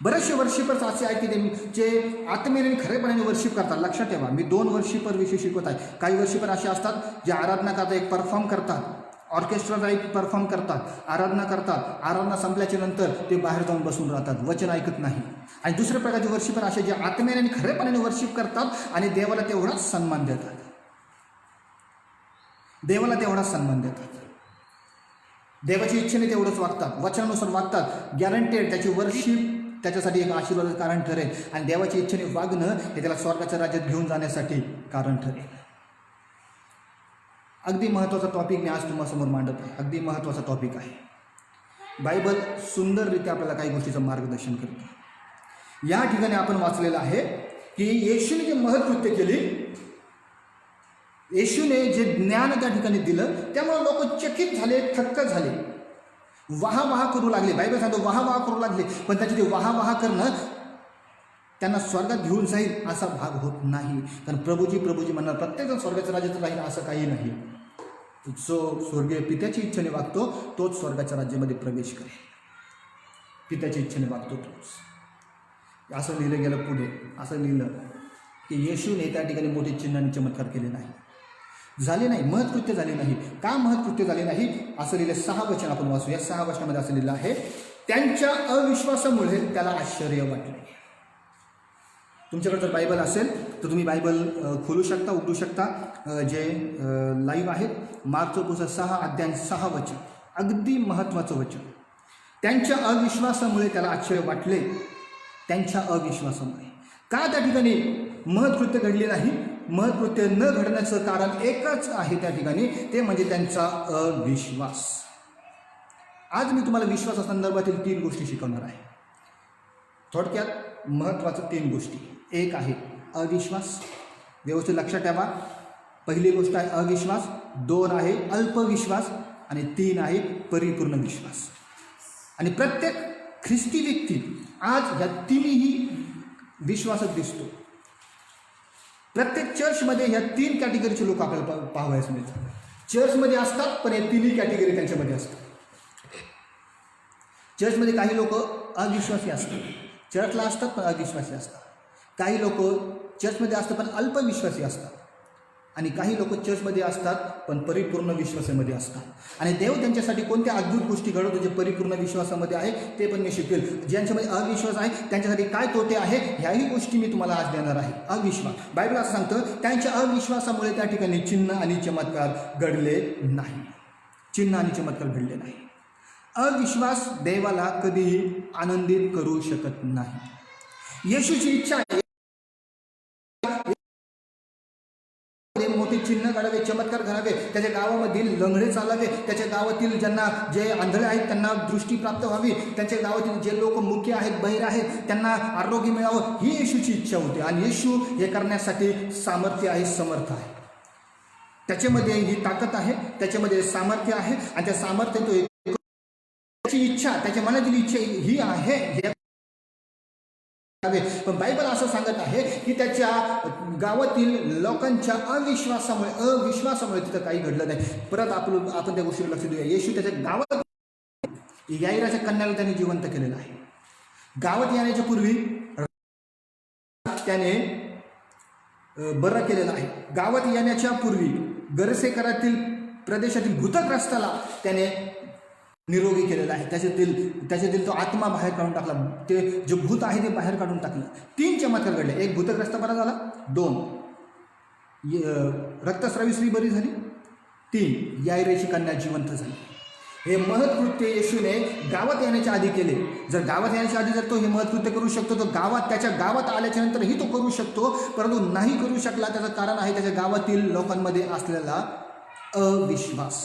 बरेचसे वर्शिपर्स असे आहेत की जे आत्मेने खरेपणाने वर्शिप करतात. लक्षात ठेवा, मी 2 वर्शिपर विषयी शिकवत आहे. काही वर्शिपर असे असतात जे आराधना करतात, एक परफॉर्म करतात, ऑर्केस्ट्रा एक परफॉर्म करतात, आराधना संपल्याच्या नंतर ते बाहेर जाऊन बसून राहतात, वचन ऐकत नाही. आणि दुसऱ्या प्रकारचे वर्शिपर असे जे आत्मेने आणि खरेपणाने वर्शिप करतात आणि देवाला तेवढाच सन्मान देतात. देवाची इच्छेने तेवढंच वागतात, वचनानुसार वागतात. गॅरंटेड त्याची वर्शिप त्याच्यासाठी एक आशीर्वादाचं कारण ठरेल आणि देवाची इच्छेने वागणं हे त्याला स्वर्गाच्या राज्यात घेऊन जाण्यासाठी कारण ठरेल. अगदी महत्त्वाचा टॉपिक मी आज तुम्हासमोर मांडत आहे. अगदी महत्त्वाचा टॉपिक आहे. बायबल सुंदररित्या आपल्याला काही गोष्टीचं मार्गदर्शन करते. या ठिकाणी आपण वाचलेलं आहे की येशूने जे महत्कृत्य केली, येशूने जे ज्ञान त्या ठिकाणी दिलं त्यामुळे लोक चकित झाले, थक्क झाले, वाहवाह करू लागले. बायबल सांगतो वाहवाह करू लागले. पण त्याची ते वाहवाह करणं त्यांना स्वर्गात घेऊन जाईल असा भाग होत नाही. कारण प्रभूजी म्हणणार प्रत्येकजण स्वर्गाच्या राज्यात राहील असं काही नाही. जो स्वर्गीय पित्याची इच्छेने वागतो तोच स्वर्गाच्या राज्यामध्ये प्रवेश करेल. पित्याची इच्छेने वागतो तोच. असं लिहिलं गेलं पुढे, असं लिहिलं की येशूने त्या ठिकाणी मोठे चिन्ह आणि चमत्कार केले नाही, झाले नाही, महत्कृत्य झाले नाही. का महत्कृत्य झाले नाही? असं लिहिलं 6 वचन आपण वाचू. या 6 वचनामध्ये असं लिहिलं आहे, त्यांच्या अविश्वासामुळे त्याला आश्चर्य वाटले. तुमच्याकडे जर बायबल असेल तर तुम्ही बायबल खोलू शकता, उघडू शकता. जे लाईव्ह आहेत, मार्कचं पुस्तक 6 अध्याय 6 वचन, अगदी महत्त्वाचं वचन. त्यांच्या अविश्वासामुळे त्याला आश्चर्य वाटले. त्यांच्या अविश्वासामुळे. का त्या ठिकाणी महत्कृत्य घडले नाही? महत्कृत्य न घडण्याचं कारण एकच आहे त्या ठिकाणी, ते म्हणजे त्यांचा अविश्वास. आज मी तुम्हाला विश्वासासंदर्भातील 3 गोष्टी शिकवणार आहे. थोडक्यात महत्त्वाचं 3 गोष्टी. एक आहे अविश्वास. व्यवस्थित लक्षात ठेवा. पहिली गोष्ट आहे अविश्वास, 2 आहे अल्पविश्वास आणि 3 आहे परिपूर्ण विश्वास. आणि प्रत्येक ख्रिस्ती व्यक्ती आज या तिन्ही विश्वासात दिसतो. प्रत्येक चर्चमध्ये या 3 कॅटेगरीचे लोक आपल्याला पाहावयास मिळतात. चर्चमध्ये असतात पण या तिन्ही कॅटेगरी त्यांच्यामध्ये असतात. चर्चमध्ये काही लोक अविश्वासी असतात, चर्चला असतात पण अविश्वासी असतात. काही लोक चर्चमध्ये असतात पण अल्पविश्वासी असतात आणि काही लोक चर्चमध्ये असतात पण परिपूर्ण विश्वासामध्ये असतात. आणि देव त्यांच्यासाठी कोणत्या अद्भुत गोष्टी घडवतो जे परिपूर्ण विश्वासामध्ये आहे ते पण मी शिकेल. ज्यांच्यामध्ये अविश्वास आहे त्यांच्यासाठी काय तोटे आहे ह्याही गोष्टी मी तुम्हाला आज देणार आहे. अविश्वास, बायबल असं सांगतं त्यांच्या अविश्वासामुळे त्या ठिकाणी चिन्ह आणि चमत्कार घडले नाही. चिन्ह आणि चमत्कार घडले नाही. अविश्वास देवाला कधीही आनंदित करू शकत नाही. येशूची इच्छा आहे मोठी चिन्ह घडावे, चमत्कार घडावे, त्याच्या गावामधील लंगडे चालावे, त्याच्या गावातील ज्यांना जे आंधळे आहेत त्यांना दृष्टी प्राप्त व्हावी, त्यांच्या गावातील जे लोक मुख्य आहेत, बहिर आहेत त्यांना आरोग्य मिळावं, ही येशूची इच्छा होती. आणि येशू हे करण्यासाठी सामर्थ्य आहे, समर्थ आहे. त्याच्यामध्ये ही ताकद आहे, त्याच्यामध्ये सामर्थ्य आहे आणि त्या सामर्थ्य तो त्याची इच्छा, त्याच्या मनातील इच्छा ही आहे. पण बायबल असं सांगत आहे की त्याच्या गावातील लोकांच्या अविश्वासामुळे तिथं काही घडलं नाही. परत आपण त्या गोष्टीवर लक्ष देऊया. येशू त्याच्या गावात याईराच्या कन्याला त्याने जिवंत केलेलं आहे. गावात येण्याच्या पूर्वी त्याने बरं केलेलं आहे. गावात येण्याच्या पूर्वी गरसेकरातील प्रदेशातील भूतग्रस्ताला त्याने निरोगी केलेला आहे. त्याच्यातील तो आत्मा बाहेर काढून टाकला, ते जे भूत आहे ते बाहेर काढून टाकलं. 3 चमत्कार घडले. 1 भूतग्रस्त बरा झाला, 2 रक्तस्रावी स्त्री बरी झाली, 3 याईरेची कन्या जिवंत झाली. हे महत्कृत्य येशूने गावात येण्याच्या आधी केले. जर गावात येण्याच्या आधी जर तो हे महत्कृत्य करू शकतो तो त्याच्या गावात आल्याच्या नंतरही तो करू शकतो. परंतु नाही करू शकला त्याचं कारण आहे त्याच्या गावातील लोकांमध्ये असलेला अविश्वास.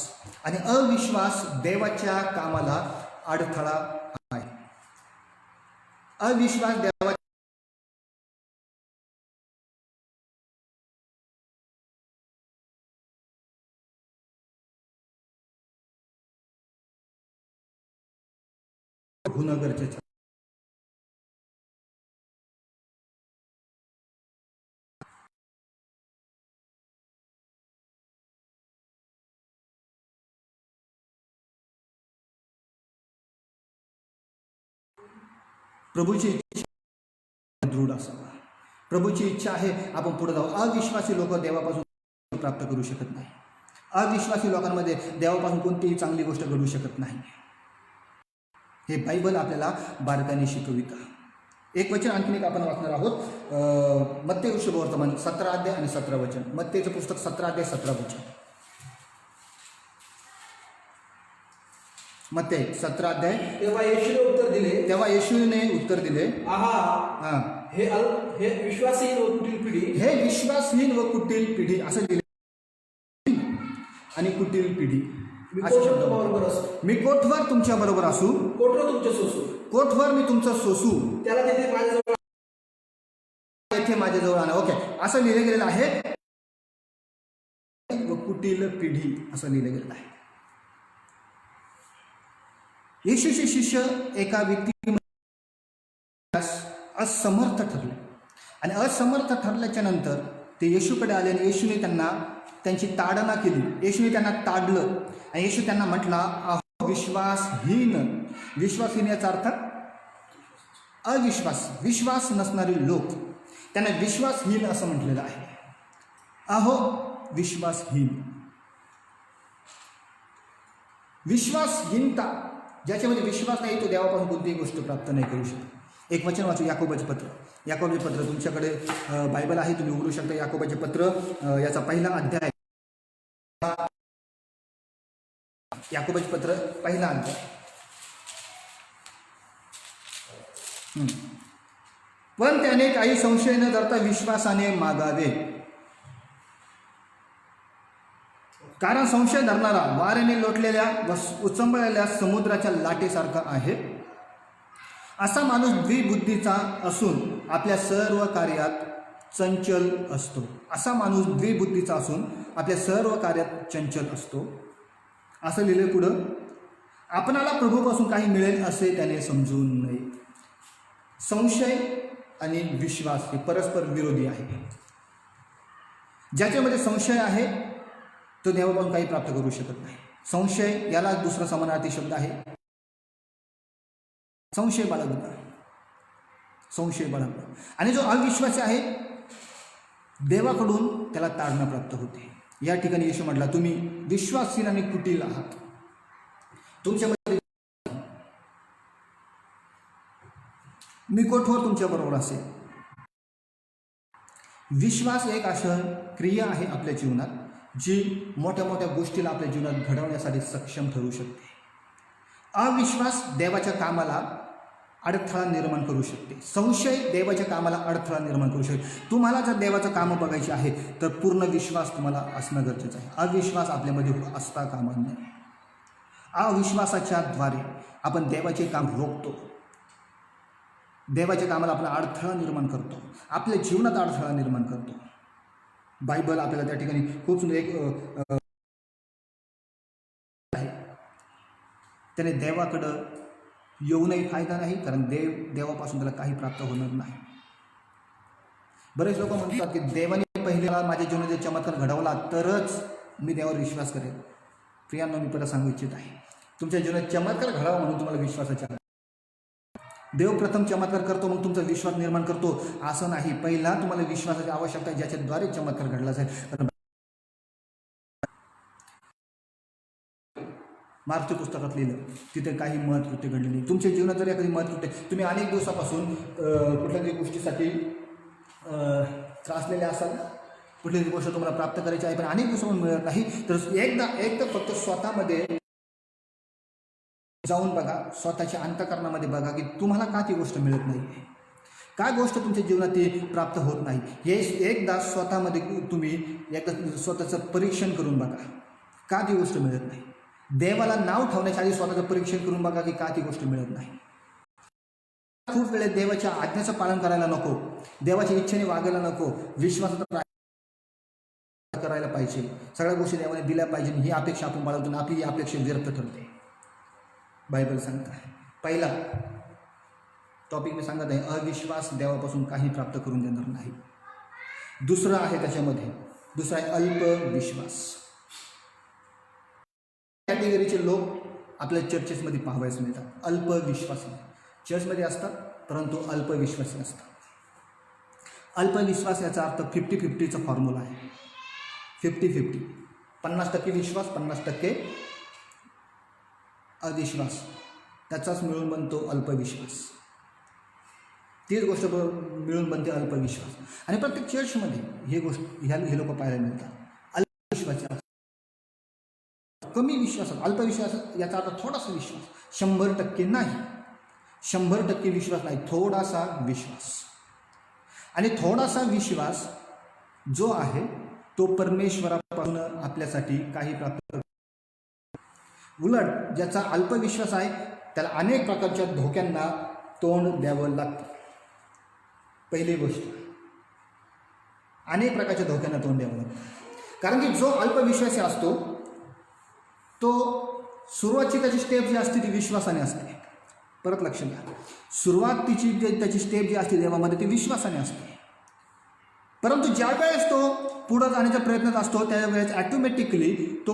आणि अविश्वास देवाच्या कामाला अडथळा आहे. अविश्वास देवाच्या होणं गरजेचं. प्रभूची इच्छा दृढ असावा. प्रभूची इच्छा आहे आपण पुढे जाऊ. अविश्वासी लोक देवापासून प्राप्त करू शकत नाही. अविश्वासी लोकांमध्ये देवापासून कोणतीही चांगली गोष्ट घडू शकत नाही. हे बायबल आपल्याला बारकाईने शिकवितं. एक वचन आणखीन एक आपण वाचणार आहोत. मत्तेय शुभवर्तमान 17 अध्याय आणि 17 वचन. मत्तेयचं पुस्तक 17 अध्याय 17 वचन. मत्तेय 17 अध्याय. तेव्हा येशूने उत्तर दिले, आहा, हे विश्वासहीन व कुटील पिढी, हे विश्वासहीन व कुटील पिढी. असं दिले आणि कुटील पिढी. मी कोठवर तुमच्या बरोबर असू, कोठवर मी तुमचं सोसू, त्याला तेथे माझ्याजवळ आणा. ओके, असं लिहिलं गेलेलं आहे. व कुटील पिढी असं लिहिलं गेलेलं आहे. येशूचे शिष्य एका व्यक्ती असमर्थ ठरले आणि असमर्थ ठरल्याच्या नंतर ते येशूकडे आले आणि येशूने त्यांची ताडना केली. येशूने त्यांना ताडलं आणि येशू त्यांना म्हटला, अहो विश्वासहीन. विश्वासहीन याचा अर्थ विश्वास नसणारे लोक, त्यांना विश्वासहीन असं म्हटलेलं आहे. अहो विश्वासहीन. विश्वासहीनता, ज्याच्यामध्ये विश्वास नाही तो देवापासून कोणतीही गोष्ट प्राप्त नाही करू शकत. एक वचन वाचू, याकोबाचे पत्र. याकोबाचे पत्र तुमच्याकडे बायबल आहे, तुम्ही उघडू शकता. याकोबाचे पत्र याचा पहिला अध्याय. याकोबाचे पत्र पहिला अध्याय. पण त्याने काही संशय न करता विश्वासाने मागावे, कारण संशय धरणारा वाऱ्याने लोटलेल्या व उचंबळलेल्या समुद्राच्या लाटेसारखा आहे. असा माणूस द्विबुद्धीचा असून आपल्या सर्व कार्यात चंचल असतो. असा माणूस द्विबुद्धीचा असून आपल्या सर्व कार्यात चंचल असतो. असं लिहिलं पुढं, आपणाला प्रभूपासून काही मिळेल असे त्याने समजून नये. संशय आणि विश्वास हे परस्पर विरोधी आहे. ज्याच्यामध्ये संशय आहे तो देवापासून काही प्राप्त करू शकत नाही. संशय याला दुसरा समानार्थी शब्द आहे संशय बाळगणं. संशय बाळगणं. आणि जो अविश्वासी आहे देवाकडून त्याला तारणा प्राप्त होते. या ठिकाणी येशू म्हटला, तुम्ही विश्वासहीन आणि कुटील आहात. तुमच्यामध्ये मी कठोर तुमच्याबरोबर असेल. विश्वास एक अशी क्रिया आहे आपल्या जीवनात जी मोठ्या मोठ्या गोष्टीला आपल्या जीवनात घडवण्यासाठी सक्षम ठरू शकते. अविश्वास देवाच्या कामाला अडथळा निर्माण करू शकते. संशय देवाच्या कामाला अडथळा निर्माण करू शकते. तुम्हाला जर देवाचं कामं बघायची आहे तर पूर्ण विश्वास तुम्हाला असणं गरजेचं आहे. अविश्वास आपल्यामध्ये असता कामा नये. अविश्वासाच्या द्वारे आपण देवाचे काम रोखतो. देवाच्या कामाला आपला अडथळा निर्माण करतो. आपल्या जीवनात अडथळा निर्माण करतो. बायबल आपल्याला त्या ठिकाणी खूप सुंदर एक आहे, त्याने देवाकडं येऊनही फायदा नाही, कारण देवापासून त्याला काही प्राप्त होणार नाही. बरेच लोक म्हणतात की देवाने पहिल्याला माझ्या जीवनात चमत्कार घडवला तरच मी देवावर विश्वास करेन. प्रियांनो, मी पहिला सांगू इच्छित आहे, तुमच्या जीवनात चमत्कार घडावा म्हणून तुम्हाला विश्वासाच्या देव प्रथम चमत्कार करतो मग तुमचा विश्वास निर्माण करतो असं नाही. पहिला तुम्हाला विश्वासाची आवश्यकता आहे ज्याच्याद्वारे चमत्कार घडला जाईल. कारण मार्कच्या पुस्तकात लिहिलं तिथे काही महत्कृत्य घडले नाही. तुमच्या जीवनात जर एखादी महत्कृत्य तुम्ही अनेक दिवसापासून कुठल्या तरी गोष्टीसाठी त्रासलेले असाल, कुठली गोष्ट तुम्हाला प्राप्त करायची आहे पण अनेक दिवसापासून मिळत नाही, तर एकदा फक्त स्वतःमध्ये जाऊन बघा, स्वतःच्या अंतःकरणामध्ये बघा की तुम्हाला का ती गोष्ट मिळत नाही, काय गोष्ट तुमच्या जीवनात ती प्राप्त होत नाही. हे एकदा स्वतःमध्ये तुम्ही एकदा स्वतःचं परीक्षण करून बघा का ती गोष्ट मिळत नाही. देवाला नाव ठेवण्याच्या आधी स्वतःचं परीक्षण करून बघा की का ती गोष्ट मिळत नाही. खूप वेळेस देवाच्या आज्ञेचं पालन करायला नको, देवाच्या इच्छेने वागायला नको, विश्वासाचा करायला पाहिजे, सगळ्या गोष्टी देवाने दिल्या पाहिजे, ही अपेक्षा आपण बाळगतो आणि आपली ही अपेक्षा व्यर्थ ठरते. बायबल सांगत आहे. पहिला टॉपिक मी सांगत आहे, अविश्वास देवापासून काही प्राप्त करून देणार नाही. दुसरं आहे त्याच्यामध्ये, दुसरा आहे अल्पविश्वास. कॅटेगरीचे लोक आपल्या चर्चेसमध्ये पाहावयास मिळतात. अल्पविश्वासी चर्चमध्ये असतात परंतु अल्पविश्वासी असतात. अल्पविश्वास याचा अर्थ 50-50चा फॉर्म्युला आहे. 50-50, 50% विश्वास 50% अविश्वास, त्याचाच मिळून बनतो अल्पविश्वास. तीच गोष्ट मिळून बनते अल्पविश्वास. आणि प्रत्येक चर्चमध्ये हे लोक पाहायला मिळतात. अल्पविश्वास, कमी विश्वास, अल्पविश्वास याचा अर्थ थोडासा विश्वास, 100% नाही, 100% विश्वास नाही, थोडासा विश्वास. आणि थोडासा विश्वास जो आहे तो परमेश्वरापासून आपल्यासाठी काही प्राप्त. उलट ज्याचा अल्पविश्वास आहे त्याला अनेक प्रकारच्या धोक्यांना तोंड द्यावं लागतं. पहिली गोष्ट, अनेक प्रकारच्या धोक्यांना तोंड द्यावं लागतं. कारण की जो अल्पविश्वासी असतो तो सुरुवातीची त्याची स्टेप जी असते ती विश्वासाने असते. परत लक्ष द्या, सुरुवातीची त्याची स्टेप जी असते देवामध्ये ती विश्वासाने असते. परंतु ज्या वेळेस तो पुढं जाण्याच्या प्रयत्नात असतो त्यावेळेस ॲटोमॅटिकली तो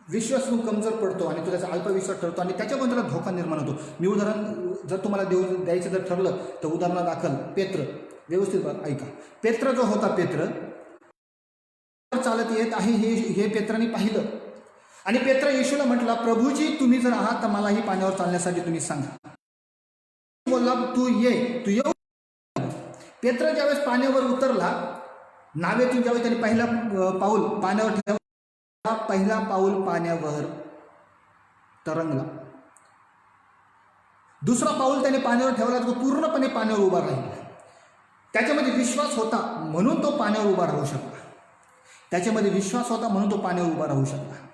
विश्वास कमजोर पडतो आणि तो त्याचा अल्पविश्वास ठरतो आणि त्याच्यामध्ये त्याला धोका निर्माण होतो. मी उदाहरण जर तुम्हाला द्यायचं जर ठरलं तर उदाहरणादाखल पेत्र, व्यवस्थित ऐका. पेत्र जो होता, पेत्र चालत येत आहे हे पेत्राने पाहिलं आणि पेत्र येशूला म्हटला, प्रभूजी तुम्ही जर आहात तर मलाही पाण्यावर चालण्यासाठी तुम्ही सांगा. बोलला, तू येऊ. पेत्र ज्यावेळेस पाण्यावर उतरला, नावेतून ज्यावेळेस त्याने पहिला पाऊल पाण्यावर ठेवला, पहिला पाऊल पाण्यावर तरंगला. दुसरा पाऊल त्याने पाण्यावर ठेवला, तो पूर्णपणे पाण्यावर उभा राहिला. त्याच्यामध्ये विश्वास होता म्हणून तो पाण्यावर उभा राहू शकला. त्याच्यामध्ये विश्वास होता म्हणून तो पाण्यावर उभा राहू शकला.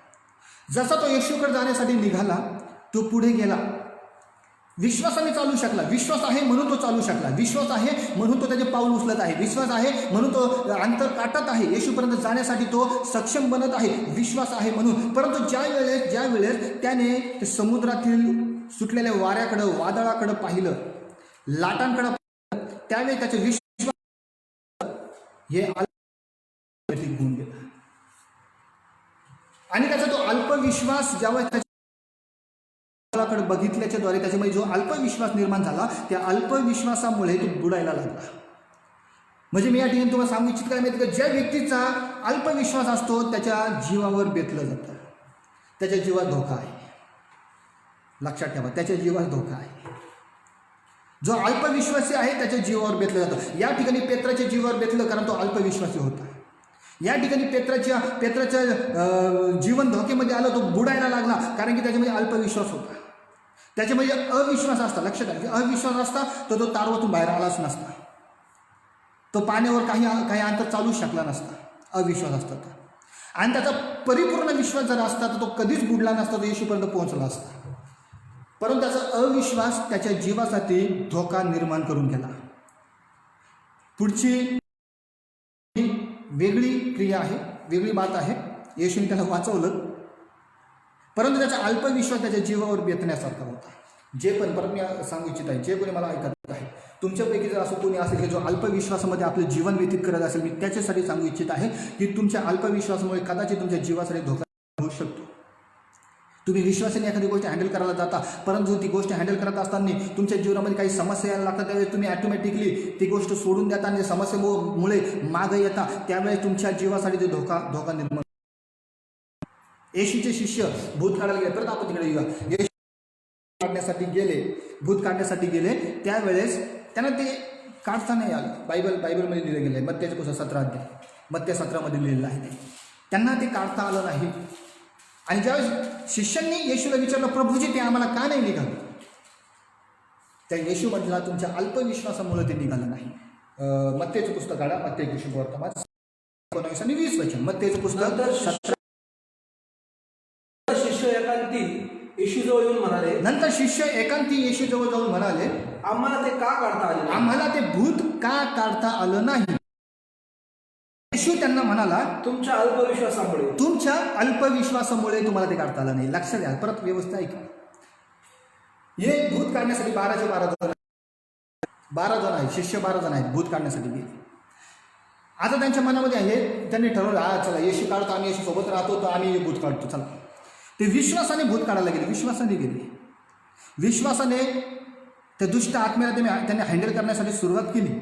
जसा तो येशूकडे जाण्यासाठी निघाला, तो पुढे गेला. विश्वासाने चालू शकला. विश्वास आहे म्हणून तो चालू शकला. विश्वास आहे म्हणून तो त्याचे पाऊल उचलत आहे. विश्वास आहे म्हणून तो अंतर काटत आहे. येशूपर्यंत जाण्यासाठी तो सक्षम बनत आहे. विश्वास आहे म्हणून. परंतु ज्या वेळेस त्याने ते समुद्रातील सुटलेल्या वाऱ्याकडं, वादळाकडं पाहिलं, लाटांकडं पाहिलं, त्यावेळी त्याचे विश्वास हे होऊन गेला. आणि त्याचा तो अल्पविश्वास ज्यावेळेस कडे बघितल्याच्या द्वारे त्याच्यामध्ये जो अल्पविश्वास निर्माण झाला, त्या अल्पविश्वासामुळे तो बुडायला लागला. म्हणजे मी या ठिकाणी तुम्हाला सांगू इच्छित काय माहिती का, ज्या व्यक्तीचा अल्पविश्वास असतो त्याच्या जीवावर बेतलं जातं. त्याच्या जीवात धोका आहे. लक्षात ठेवा, त्याच्या जीवात धोका आहे. जो अल्पविश्वासी आहे त्याच्या जीवावर बेतलं जातं. या ठिकाणी पेत्राच्या जीवावर बेतलं कारण तो अल्पविश्वासी होता. या ठिकाणी पेत्राच्या जीवन धोक्यामध्ये आलं, तो बुडायला लागला कारण की त्याच्यामध्ये अल्पविश्वास होता. त्याच्यामध्ये अविश्वास असता. लक्षात आलं की अविश्वास असता तर तो तारवातून बाहेर आलाच नसता. तो पाण्यावर काही अंतर चालू शकला नसता. अविश्वास असता तर. आणि त्याचा परिपूर्ण विश्वास जर असता तर तो कधीच बुडला नसता, तो येशूपर्यंत पोहोचला असता. परंतु त्याचा अविश्वास त्याच्या जीवासाठी धोका निर्माण करून गेला. पुढची वेगळी क्रिया आहे, वेगळी बात आहे. येशूने त्याला वाचवलं, परंतु त्याचा अल्पविश्वास त्याच्या जीवावर बेतण्यासारखा होता. जे पण परत मी सांगू इच्छित आहे, जे कोणी मला ऐकत आहे, तुमच्यापैकी जर असं कोणी असेल की जो अल्पविश्वासामध्ये आपलं जीवन व्यतीत करत असेल, मी त्याच्यासाठी सांगू इच्छित आहे की तुमच्या अल्पविश्वासामुळे कदाचित तुमच्या जीवासाठी धोका होऊ शकतो. तुम्ही विश्वासाने एखादी गोष्ट हँडल करायला जाता, परंतु ती गोष्ट हँडल करत असताना तुमच्या जीवनामध्ये काही समस्या यायला लागतात, त्यावेळेस तुम्ही ऑटोमॅटिकली ती गोष्ट सोडून देता आणि समस्येमुळे मागे येता. त्यावेळेस तुमच्या जीवासाठी ते धोका निर्माण. येशूचे शिष्य भूत काढायला गेले. परत आपण तिकडे येऊया. येशू भूत काढण्यासाठी गेले. त्यावेळेस त्यांना ते काढता नाही आलं. बायबलमध्ये लिहिलं गेलं आहे. मत्तेचं पुस्तक 17 अध्याय, मत्ते 17मध्ये लिहिलेलं आहे ते. त्यांना ते काढता आलं नाही. आणि ज्यावेळेस शिष्यांनी येशूला विचारलं, प्रभूजी ते आम्हाला का नाही निघालं, त्या येशू म्हटला तुमच्या अल्पविश्वासामुळे ते निघालं नाही. मत्तेचं पुस्तक काढा, मत्ते वर्तमान 19 आणि 20 वचन. मत्तेचं पुस्तक. शिष्य एकांती येशूजवळ येऊन म्हणाले, नंतर शिष्य एकांती येशूजवळ जाऊन म्हणाले, आम्हाला ते का काढता आले, आम्हाला ते भूत का काढता आलं नाही. येशू त्यांना म्हणाला, तुमच्या अल्पविश्वासामुळे. तुमच्या अल्पविश्वासामुळे तुम्हाला ते काढता आलं नाही. लक्ष द्या, परत व्यवस्थित ऐका. हे भूत काढण्यासाठी 12 जण आहेत. शिष्य 12 जण आहेत, भूत काढण्यासाठी गेले. आता त्यांच्या मनामध्ये आहे, त्यांनी ठरवलं चला येशू काढतो, आम्ही येशू सोबत राहतो तर आम्ही भूत काढतो, चला. ते विश्वासाने भूत काढायला गेले. विश्वासाने त्या दुष्ट आत्म्याला त्यांनी हँडल करण्यासाठी सुरुवात केली.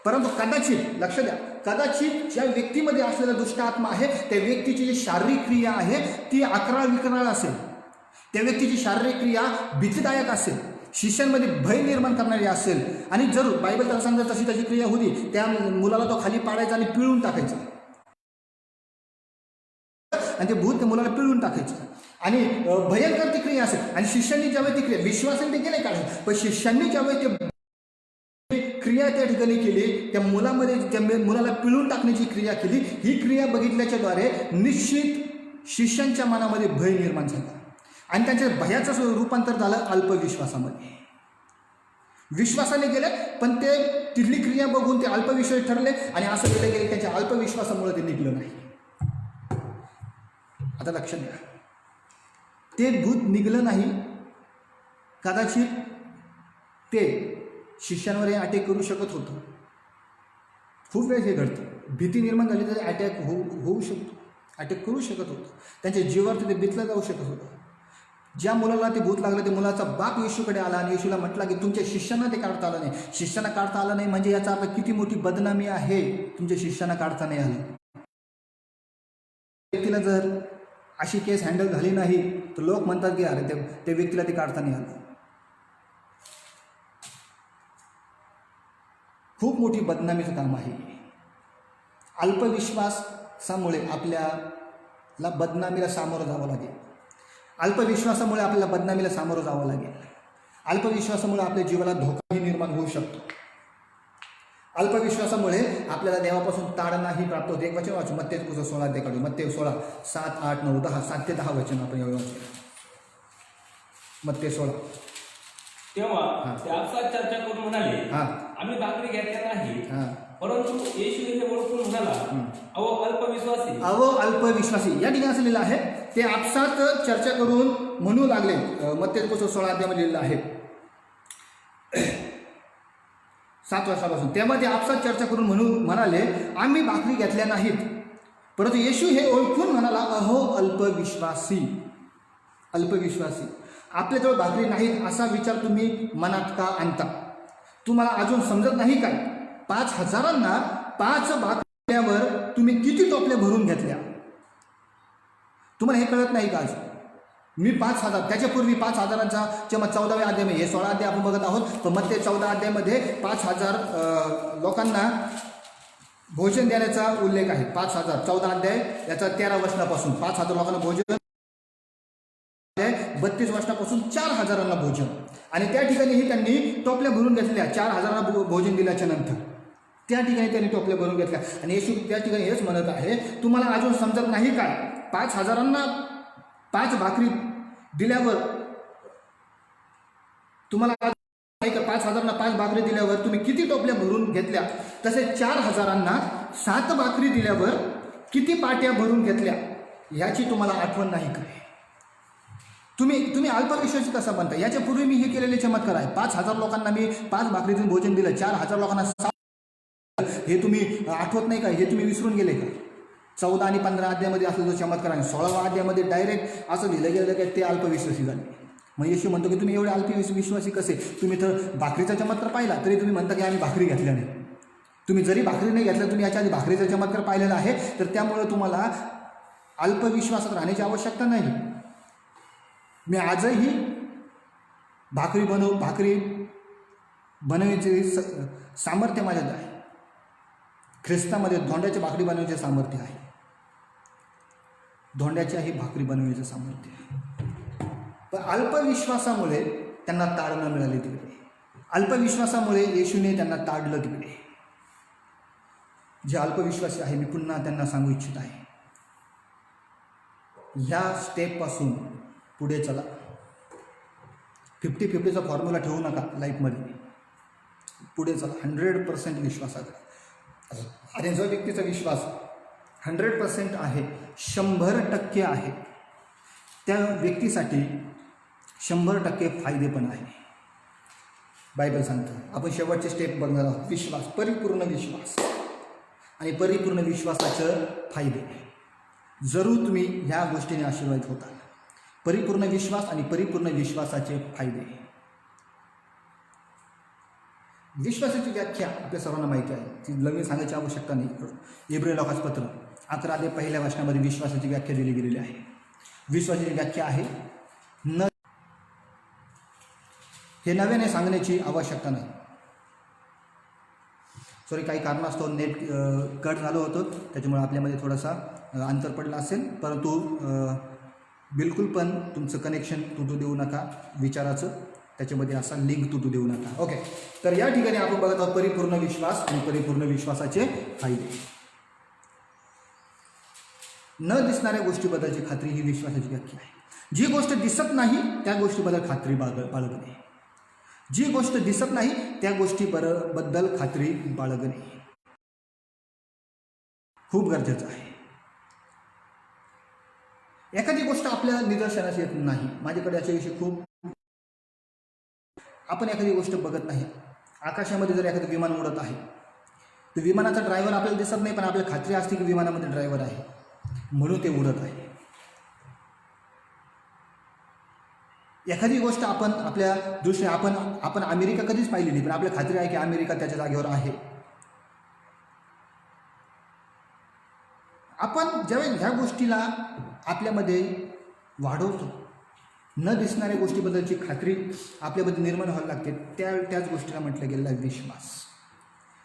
परंतु कदाचित, लक्ष द्या, कदाचित ज्या व्यक्तीमध्ये असलेला दुष्ट आत्मा आहे त्या व्यक्तीची जी शारीरिक क्रिया आहे ती अकराळ असेल. त्या व्यक्तीची शारीरिक क्रिया भीतीदायक असेल, शिष्यांमध्ये भय निर्माण करणारी असेल. आणि जर बायबल त्याला सांगत तशी त्याची क्रिया होती, त्या मुलाला तो खाली पाडायचा आणि पिळून टाकायचा. आणि ते भूत त्या मुलाला पिळून टाकायचं. आणि भयंकर ती क्रिया असेल. आणि शिष्यांनी ज्यावेळी ती क्रिया, विश्वासाने ते गेले काढायचं, पण शिष्यांनी ज्यावेळी ते क्रिया त्या ठिकाणी केली, त्या मुलाला पिळून टाकण्याची क्रिया केली. ही क्रिया बघितल्याच्या द्वारे निश्चित शिष्यांच्या मनामध्ये भय निर्माण झाला आणि त्यांच्या भयाचं रूपांतर झालं अल्पविश्वासामध्ये. विश्वासाने गेले पण ते तिथली क्रिया बघून ते अल्पविश्वास ठरले आणि असं केलं गेले त्यांच्या अल्पविश्वासामुळे ते निघलं नाही. आता लक्षात द्या, ते भूत निघलं नाही. कदाचित ते शिष्यांवर अटॅक करू शकत होतं. खूप वेळेस हे घडतं, भीती निर्माण झाली तर अटॅक होऊ शकतो, अटॅक करू शकत होतं. त्यांच्या जीवावर ते बितलं जाऊ शकत होतं. ज्या मुलाला ते भूत लागलं, त्या मुलाचा बाप येशूकडे आला आणि येशूला म्हटला की तुमच्या शिष्यांना ते काढता आलं नाही. शिष्यांना काढता आलं नाही म्हणजे याचा अर्थ किती मोठी बदनामी आहे, तुमच्या शिष्यांना काढता नाही आलं. व्यक्तीला जर अशी केस हँडल झाली नाही तर लोक म्हणतात की अरे त्या व्यक्तीला ते काढता नाही आलं. खूप मोठी बदनामीचं काम आहे. अल्पविश्वासामुळे आपल्याला बदनामीला सामोरं जावं लागेल. अल्पविश्वासामुळे आपल्याला बदनामीला सामोरं जावं लागेल. अल्पविश्वासामुळे आपल्या जीवाला धोकाही निर्माण होऊ शकतो. अल्पविश्वासामुळे आपल्याला देवापासून ताडणाही प्राप्त होते. एक वचन वाचू, मत्ते 16 अध्याय काढू. मत्ते 16 7, 8, 9, 10 7 ते 10 वचन आपण यावेळी वाचू. मत्ते 16 तेव्हा हा. ते आपसात चर्चा करून म्हणाले, हा. आम्ही भाकरी घेतल्या नाही. हा. परंतु येशू हे ओळखून म्हणाला, अहो अल्पविश्वासी. अहो अल्पविश्वासी. या ठिकाणी असं लिहिलं आहे, ते आपसात चर्चा करून म्हणू लागले. मत्ती पुस्तक 16 अध्यायामध्ये लिहिलं आहे 7 वर्षापासून. तेव्हा ते आपसात चर्चा करून म्हणाले, आम्ही भाकरी घेतल्या नाहीत. परंतु येशू हे ओळखून म्हणाला, अहो अल्पविश्वासी. अल्पविश्वासी. आपल्याजवळ भाकरी नाहीत असा विचार तुम्ही मनात का आणता? तुम्हाला अजून समजत नाही काय? 5,000 5 भाकऱ्यावर तुम्ही किती टोपल्या भरून घेतल्या? तुम्हाला हे कळत नाही का? आज मी 5,000, त्याच्यापूर्वी 5,000चा जेव्हा 14व्या अध्यायामध्ये, हे 16 अध्याय आपण बघत आहोत, तर मग ते 14 अध्यायामध्ये 5,000 लोकांना भोजन देण्याचा उल्लेख आहे. 5,000 14 अध्याय याचा 13 वचनापासून 5,000 लोकांना भोजन, 32 वर्षापासून 4,000 भोजन. आणि त्या ठिकाणीही त्यांनी टोपल्या भरून घेतल्या. 4,000 भोजन दिल्याच्या नंतर त्या ठिकाणी त्यांनी टोपल्या भरून घेतल्या. आणि येशू त्या ठिकाणी हेच म्हणत आहे, तुम्हाला अजून समजत नाही काय? 5,000 5 भाकरी दिल्यावर तुम्हाला नाही का? 5,000 5 भाकरी दिल्यावर तुम्ही किती टोपल्या भरून घेतल्या? तसे 4,000 7 भाकरी दिल्यावर किती पाट्या भरून घेतल्या? याची तुम्हाला आठवण नाही काय? तुम्ही अल्पविश्वासी कसा बनता? याच्यापूर्वी मी हे केलेले चमत्कार आहे. 5,000 लोकांना मी 5 भाकरीतून भोजन दिलं, 4,000 लोकांना 7. हे तुम्ही आठवत नाही का? हे तुम्ही विसरून गेले का? 14 आणि 15 अध्यायामध्ये असं जो चमत्कार आहे, 16व्या अध्यायामध्ये डायरेक्ट असं लिहिलं गेलं की ते अल्पविश्वासी झाले. मग येशू म्हणतो की तुम्ही एवढे अल्पविश्वासी कसे? तुम्ही तर भाकरीचा चमत्कार पाहिला तरी तुम्ही म्हणता की आम्ही भाकरी घेतल्या नाही. तुम्ही जरी भाकरी नाही घेतल्या, तुम्ही याच्या आधी भाकरीचा चमत्कार पाहिलेला आहे, तर त्यामुळे तुम्हाला अल्पविश्वासात राहण्याची आवश्यकता नाही. मी आजही भाकरी बनवण्याचे सामर्थ्य माझ्यात आहे. ख्रिस्तामध्ये धोंड्याची भाकरी बनवण्याचे सामर्थ्य आहे. धोंड्याच्याही भाकरी बनवण्याचं सामर्थ्य आहे. पण अल्पविश्वासामुळे त्यांना ताड न मिळाली तिकडे. अल्पविश्वासामुळे येशूने त्यांना ताडलं तिकडे. जे अल्पविश्वासी आहे, मी पुन्हा त्यांना सांगू इच्छित आहे, ह्या स्टेपपासून पुढे चला. 50-50चा फॉर्म्युला ठेवू नका लाईफमध्ये. पुढे चला 100% विश्वासाकडे. आणि जो व्यक्तीचा विश्वास 100% आहे, 100% आहे, त्या व्यक्तीसाठी 100% फायदे पण आहे. बायबल सांगतं. आपण शेवटचे स्टेप बघणार आहोत. विश्वास, परिपूर्ण विश्वास आणि परिपूर्ण विश्वासाचं फायदे. जरूर तुम्ही ह्या गोष्टीने आशीर्वादित होता. परिपूर्ण विश्वास आणि परिपूर्ण विश्वासाचे फायदे. विश्वासाची व्याख्या आपल्या सर्वांना माहिती आहे, ती नवीन सांगायची आवश्यकता नाही. इब्री लोकांचं पत्र 11 अध्याय 1 वचनामध्ये विश्वासाची व्याख्या दिली गेलेली आहे. विश्वासाची व्याख्या आहे न, हे नव्याने सांगण्याची आवश्यकता नाही. सॉरी, काही कारणास्तव नेट कट झालं होतं, त्याच्यामुळे आपल्यामध्ये थोडासा अंतर पडलं असेल, परंतु बिलकुल पण तुमचं कनेक्शन तुटू देऊ नका. विचाराचं त्याच्यामध्ये असा लिंक तुटू देऊ नका. ओके, तर या ठिकाणी आपण बघत आहोत परिपूर्ण विश्वास आणि परिपूर्ण विश्वासाचे फायदे. न दिसणाऱ्या गोष्टीबद्दलची खात्री ही विश्वासाची व्याख्या आहे. जी गोष्ट दिसत नाही त्या गोष्टीबद्दल खात्री बाळगणे. जी गोष्ट दिसत नाही त्या गोष्टीबद्दल खात्री बाळगणे खूप गरजेचं आहे. एखादी गोष्ट आपल्या निदर्शनास येत नाही. माझ्याकडे याच्याविषयी खूप, आपण एखादी गोष्ट बघत नाही. आकाशामध्ये जर एखादं विमान उडत आहे, तर विमानाचा ड्रायव्हर आपल्याला दिसत नाही, पण आपल्याला खात्री असते की विमानामध्ये ड्रायव्हर आहे, म्हणून ते उडत आहे. एखादी गोष्ट आपण आपल्या दृष्टीने आपण अमेरिका कधीच पाहिली नाही, पण आपल्याला खात्री आहे की अमेरिका त्याच्या जागेवर आहे. आपण ज्यावेळेस ह्या गोष्टीला आपल्यामध्ये वाढवतो, न दिसणाऱ्या गोष्टीबद्दलची खात्री आपल्यामध्ये निर्माण व्हायला लागते, त्याच गोष्टीला म्हटलं गेलेलं आहे विश्वास.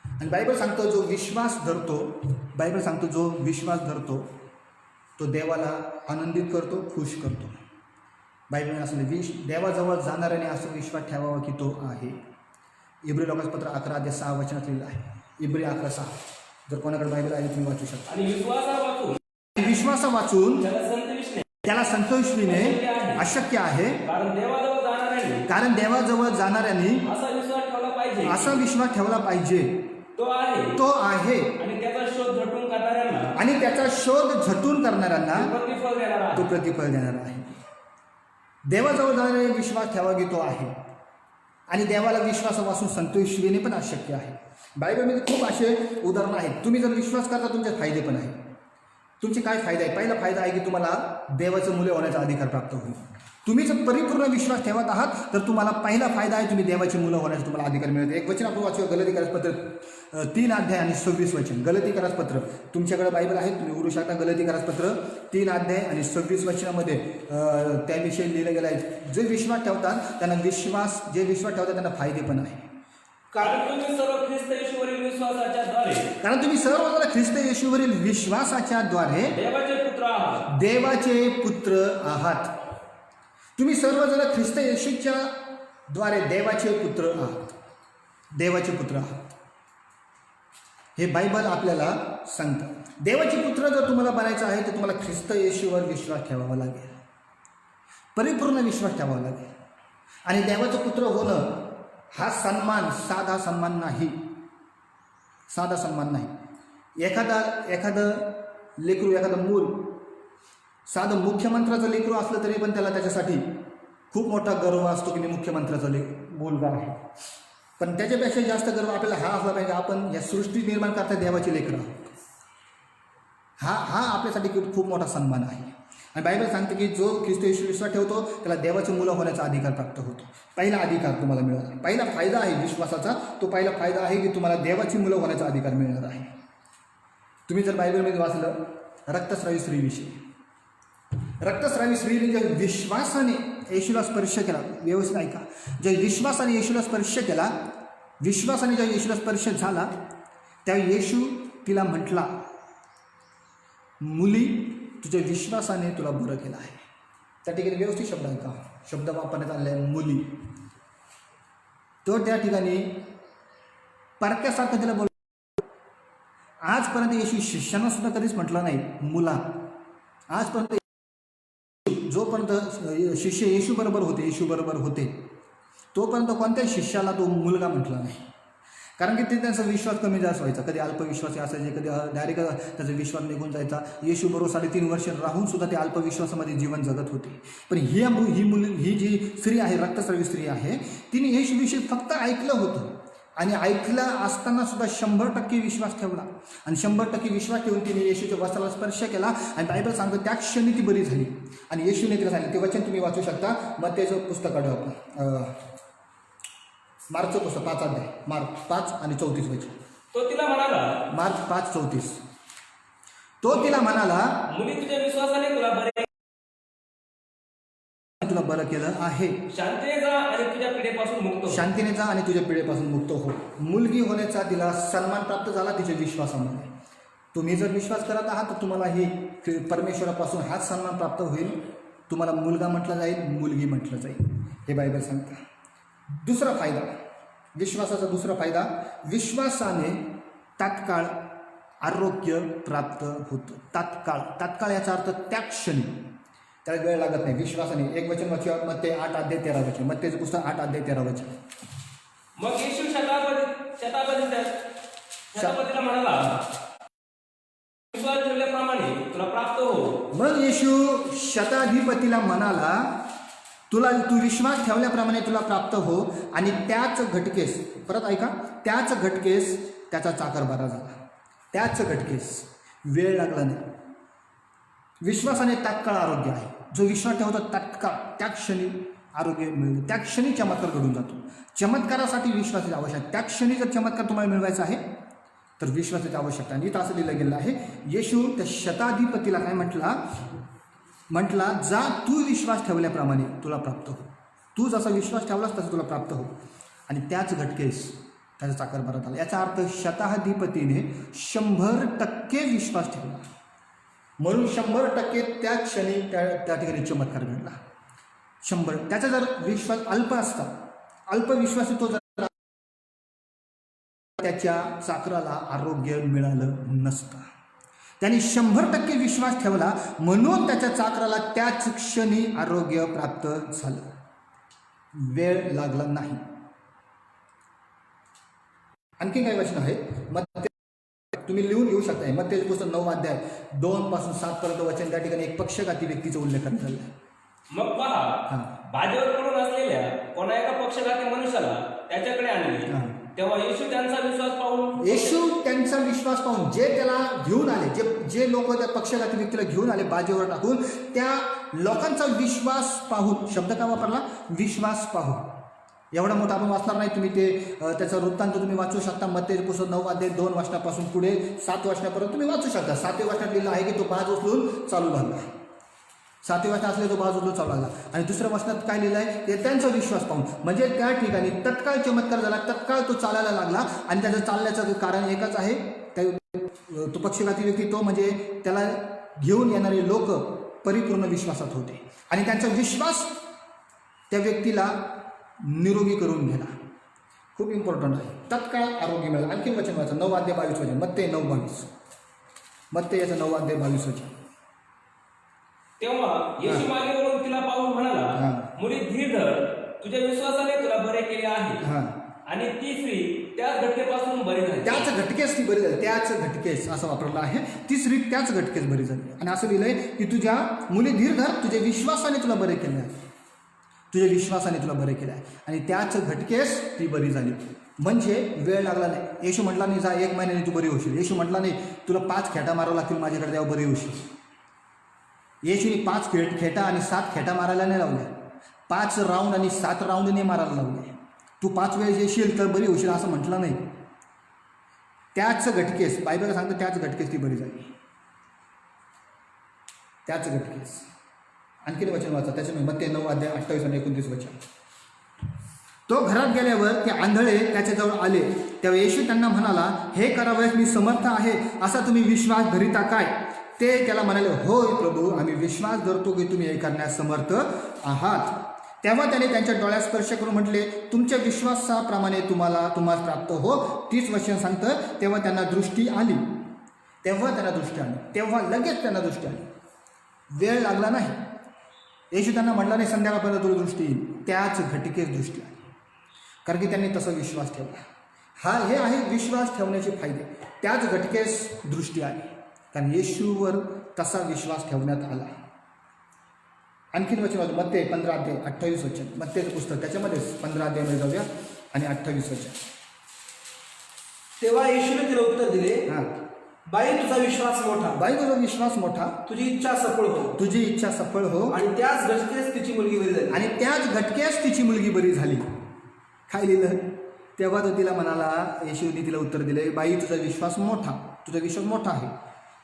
आणि बायबल सांगतो जो विश्वास धरतो तो देवाला आनंदित करतो, खुश करतो. बायबल असं देवाजवळ जाणाऱ्याने असं विश्वास ठेवावा की तो आहे. इब्री लोकांचं पत्र 11 अध्याय 6 वचनात लिहिलं आहे. इब्री 11:6. जर कोणाकडे बायबल आहे तुम्ही वाचू शकता. आणि विश्वासा वाचून त्याला संतविषणे त्याला संतोषविणे अशक्य आहे, कारण देवाजवळ जाणाऱ्याने पाहिजे, कारण देवाजवळ जाणाऱ्यांनी असा विश्वास ठेवला पाहिजे. असा विश्वास ठेवला पाहिजे. तो आहे तो आहे आणि त्याचा शोध झटून करणाऱ्यांना आणि त्याचा शोध झटून करणाऱ्यांना प्रतिफळ देणारा तो आहे. प्रतिफळ देणार आहे. देवाजवळ जाणारे विश्वास ठेवा की तो आहे. आणि देवाला विश्वासापासून संतोष येणे पण अशक्य आहे. बायबलमध्ये खूप असे उदाहरणं आहेत. तुम्ही जर विश्वास करता तुमचे फायदे पण आहेत. तुमचे काय फायदे आहे? पहिला फायदा आहे की तुम्हाला देवाचं मुले होण्याचा अधिकार प्राप्त होईल. तुम्ही जर परिपूर्ण विश्वास ठेवत आहात तर तुम्हाला पहिला फायदा आहे, तुम्ही देवाची मुलं होण्याचा तुम्हाला अधिकार मिळते. एक वचन आपण वाचूया, गलती पत्र 3 अध्याय आणि 26 वचन. गलती पत्र, तुमच्याकडे बायबल आहे, तुम्ही उघडू शकता. गलती पत्र 3 अध्याय आणि 26 वचनामध्ये त्याविषयी लिहिलं गेलं आहे. जे विश्वास ठेवतात त्यांना जे विश्वास ठेवतात त्यांना फायदे पण आहे. कारण तुम्ही सर्व ख्रिस्त येशूवरील विश्वासाच्या द्वारे कारण तुम्ही सर्व ख्रिस्त येशूवरील विश्वासाच्या द्वारे देवाचे पुत्र आहात. देवाचे पुत्र आहात. तुम्ही सर्वजण ख्रिस्त येशूच्या द्वारे देवाचे पुत्र आहात. देवाचे पुत्र आहात हे बायबल आपल्याला सांगतं. देवाचे पुत्र जर तुम्हाला बनायचं आहे तर तुम्हाला ख्रिस्त येशूवर विश्वास ठेवावा लागेल. परिपूर्ण विश्वास ठेवावा लागेल. आणि देवाचं पुत्र होणं हा सन्मान साधा सन्मान नाही. साधा सन्मान नाही. एखादं लेकरू, एखादं मूल, साधं मुख्यमंत्र्याचं लेकरू असलं तरी पण त्याला त्याच्यासाठी खूप मोठा गर्व असतो की मी मुख्यमंत्र्याचा मुलगा आहे. पण त्याच्यापेक्षा जास्त गर्व आपल्याला हा असला पाहिजे, आपण या सृष्टी निर्माण करता देवाची लेकरं आहोत. हा आपल्यासाठी खूप मोठा सन्मान आहे. आणि बायबल सांगते की जो ख्रिस्त येशू विश्वास ठेवतो त्याला देवाची मुलं होण्याचा अधिकार प्राप्त होतो. पहिला अधिकार तुम्हाला मिळाला. पहिला फायदा आहे विश्वासाचा. तो पहिला फायदा आहे की तुम्हाला देवाची मुलं होण्याचा अधिकार मिळणार आहे. तुम्ही जर बायबलमध्ये वाचलं रक्तस्रावी स्त्रीविषयी, रक्तस्रावी स्त्रीने ज्या विश्वासाने येशूला स्पर्श केला, व्यवस्थित ऐका, ज्या विश्वासाने येशूला स्पर्श केला, विश्वासाने ज्या येशूला स्पर्श झाला त्या येशू तिला म्हटला, मुली तुझ्या विश्वासाने तुला बरं केलं आहे. त्या ठिकाणी व्यवस्थित शब्द ऐका, शब्द वापरण्यात आलेला आहे मुली. तो त्या ठिकाणी परक्यासारखं तिला बोल. आजपर्यंत येशू शिष्यांना सुद्धा कधीच म्हटलं नाही मुला. आजपर्यंत जोपर्यंत शिष्य येशू बरोबर होते तोपर्यंत कोणत्याही शिष्याला तो मुलगा म्हटला नाही. कारण की ते त्यांचा विश्वास कमी जास्त व्हायचा. कधी अल्पविश्वासी असायचे, कधी डायरेक्ट त्याचा विश्वास निघून जायचा. येशू बरोबर 3.5 वर्ष राहून सुद्धा ते अल्पविश्वासामध्ये जीवन जगत होते. पण ही जी स्त्री आहे, रक्तस्रावी स्त्री आहे, तिने येशूविषयी फक्त ऐकलं होतं. आणि ऐकलं असताना सुद्धा 100% विश्वास ठेवला. आणि 100% विश्वास ठेवून तिने येशूच्या वस्त्राला स्पर्श केला. आणि बायबल सांगतो त्या क्षणी ती बरी झाली. आणि येशूने तिला सांगितलं, ते वचन तुम्ही वाचू शकता. मग त्याचं पुस्तक काढू आपण, मार्कचं पुस्तक 5 अध्याय, मार्क 5 आणि 34 वचन. तो तिला म्हणाला, मार्क 5:34. तो तिला म्हणाला, मुली तुझ्या विश्वासाने तुला बरं केलं आहे. शांतीने जा आणि तुझ्या पिढेपासून मुक्त हो. शांतीने जा आणि तुझ्या पिढीपासून मुक्त हो. मुलगी होण्याचा तिला सन्मान प्राप्त झाला तिच्या विश्वासामध्ये. तुम्ही जर विश्वास करत आहात तर तुम्हाला ही परमेश्वरापासून हाच सन्मान प्राप्त होईल. तुम्हाला मुलगा म्हटलं जाईल, मुलगी म्हटलं जाईल, हे बायबल सांगतं. दुसरा फायदा, विश्वासाचा दुसरा फायदा, विश्वासाने तात्काळ आरोग्य प्राप्त होतं. तात्काळ याचा अर्थ त्या क्षणी, त्याला वेळ लागत नाही. विश्वासाने एक वचन वाचूया, मत्ते 8 अध्याय 13 वचन. मत्तेचं पुस्तक 8 अध्याय 13 वचन. मग येशू शतापतीला म्हणाला, विश्वास ठेवल्याप्रमाणे तुला प्राप्त हो. मग येशू शताधिपतीला म्हणाला, तू विश्वास ठेवल्याप्रमाणे तुला प्राप्त हो. आणि त्याच घटकेस, परत ऐका, त्याच घटकेस त्याचा चाकर बरा झाला. त्याच घटकेस वेळ लागला नाही. विश्वासाने तात्काळ आरोग्य आहे. जो विश्वास ठेवतो तात्काळ त्या क्षणी आरोग्य मिळतं. त्या क्षणी चमत्कार घडून जातो. चमत्कारासाठी विश्वासाची आवश्यकता. त्या क्षणी जर चमत्कार तुम्हाला मिळवायचा आहे तर विश्वासाची आवश्यकता. आणि इथं असं लिहिलं गेलं आहे, येशू त्या शताधिपतीला काय म्हटला, जा तू विश्वास ठेवल्याप्रमाणे तुला प्राप्त हो. तू जसा विश्वास ठेवलास तसं तुला प्राप्त हो. आणि त्याच घटकेस त्याचा चाकर बरा झाला. याचा अर्थ शताधिपतीने 100% विश्वास ठेवला, म्हणून 100% त्या क्षणी त्या ठिकाणी चमत्कार घडला. 100. त्याचा जर विश्वास अल्प असता, अल्पविश्वासी तो जर, त्याच्या चाकराला आरोग्य मिळालं नसतं. त्याने 100% विश्वास ठेवला म्हणून त्याच्या चाकराला त्याच क्षणी आरोग्य प्राप्त झालं. वेळ लागला नाही. आणखी काही वचन आहे मग तुम्ही लिहून घेऊ शकता. मग ते पुस्तक 9 अध्याय 2 पासून 7 पर्यंत वचन त्या ठिकाणी एक पक्षघाती व्यक्तीचा उल्लेख करण्यात आलेला आहे. मग पहा, बाजेवर पडून असलेल्या कोणा एका पक्षघाती मनुष्याला त्याच्याकडे आणले. तेव्हा येशू त्यांचा विश्वास पाहून जे त्याला घेऊन आले, जे लोक त्या पक्षघाती व्यक्तीला घेऊन आले बाजेवर टाकून, त्या लोकांचा विश्वास पाहून, शब्द का वापरला, विश्वास पाहून. एवढा मोठा आपण वाचणार नाही, तुम्ही ते त्याचा वृत्तांत तुम्ही वाचू शकता. मत्तेचे पुस्तक 9 अध्याय 2 वचनापासून पुढे 7 वचनापर्यंत तुम्ही वाचू शकता. 7व्या वचनात लिहिलं आहे की तो बाज उचलून चालू लागला. 7व्या वचनात असले तो बाज उचलून चालू लागला. आणि दुसऱ्या वचनात काय लिहिलं आहे, ते त्यांचा विश्वास पाहून. म्हणजे त्या ठिकाणी तत्काळ चमत्कार झाला, तत्काळ तो चालायला लागला. आणि त्याचं चालण्याचं कारण एकच आहे, तो पक्षघाती व्यक्ती, तो म्हणजे त्याला घेऊन येणारे लोक परिपूर्ण विश्वासात होते आणि त्यांचा विश्वास त्या व्यक्तीला निरोगी करून गेला. खूप इम्पॉर्टंट आहे. तत्काळ आरोग्य मिळालं. आणखी वचन वाचा, 9 अध्याय 22 वचन, मत्ते 9:22. मत्ते याचं 9 अध्याय 22 वचन. तेव्हा येशू मागे वळून तिला पाहून म्हणाला, मुली धीर धर, तुझ्या विश्वासाने तुला बरे केले आहे. आणि ती स्त्री त्याच घटकेपासून बरी झाली. त्याच घटकेस ती बरी झाली. त्याच घटकेस असं वापरलं आहे. ती स्त्री त्याच घटकेस बरी झाली. आणि असं लिहिलंय की तुझ्या मुली धीर धर, तुझ्या विश्वासाने तुला बरे केले आहे. तुझ्या विश्वासाने तुला बरे केलं आहे आणि त्याच घटकेस ती बरी झाली. म्हणजे वेळ लागला नाही. येशू म्हटला नाही जा 1 महिन्याने तू बरी होशील. येशू म्हटला नाही तुला 5 खेटा मारावं लागतील माझ्याकडे तेव्हा बरी होशील. येशूने 5 खेटा आणि 7 खेटा मारायला नाही लावल्या. 5 राऊंड आणि 7 राऊंडने मारायला लावले. तू 5 वेळेस येशील तर बरी होशील असं म्हटलं नाही. त्याच घटकेस, बायबल सांगतं त्याच घटकेस ती बरी झाली. त्याच घटकेस. आणखीन वचन वाचा त्याच्यामुळे मत्ते 9 अध्याय 28 आणि 29 वचन. तो घरात गेल्यावर ते आंधळे त्याच्याजवळ आले. तेव्हा येशू त्यांना म्हणाला, हे करावयास मी समर्थ आहे असा तुम्ही विश्वास धरिता काय? ते त्याला म्हणाले, होय प्रभू, आम्ही विश्वास धरतो की तुम्ही हे करण्यास समर्थ आहात. तेव्हा त्याने त्यांच्या डोळ्यात स्पर्श करून म्हटले, तुमच्या विश्वासाप्रमाणे तुम्हाला प्राप्त हो. 30 वचन सांगतं, तेव्हा त्यांना दृष्टी आली. तेव्हा लगेच त्यांना दृष्टी आली. वेळ लागला नाही. येशू त्यांना म्हटला नाही संध्याकाळपर्यंत तुला दृष्टी येईल. त्याच घटकेस दृष्टी आली. कारण की त्यांनी तसा विश्वास ठेवला. हे आहे विश्वास ठेवण्याचे फायदे. त्याच घटकेस दृष्टी आली कारण येशूवर तसा विश्वास ठेवण्यात आला. आणखीन वचन मत्ते 15 अध्याय 28 वचन. मत्तेचं पुस्तक त्याच्यामध्येच 15 अध्यायामध्ये जाऊया आणि 28 वचन. तेव्हा येशूने तिला उत्तर दिले, बाई तुझा विश्वास मोठा, तुझी इच्छा सफळ हो. आणि त्याच घटकेस तिची मुलगी बरी झाली. काय लिहिलं? तेव्हा तो तिला म्हणाला, येशूने तिला उत्तर दिले, बाई तुझा विश्वास मोठा आहे,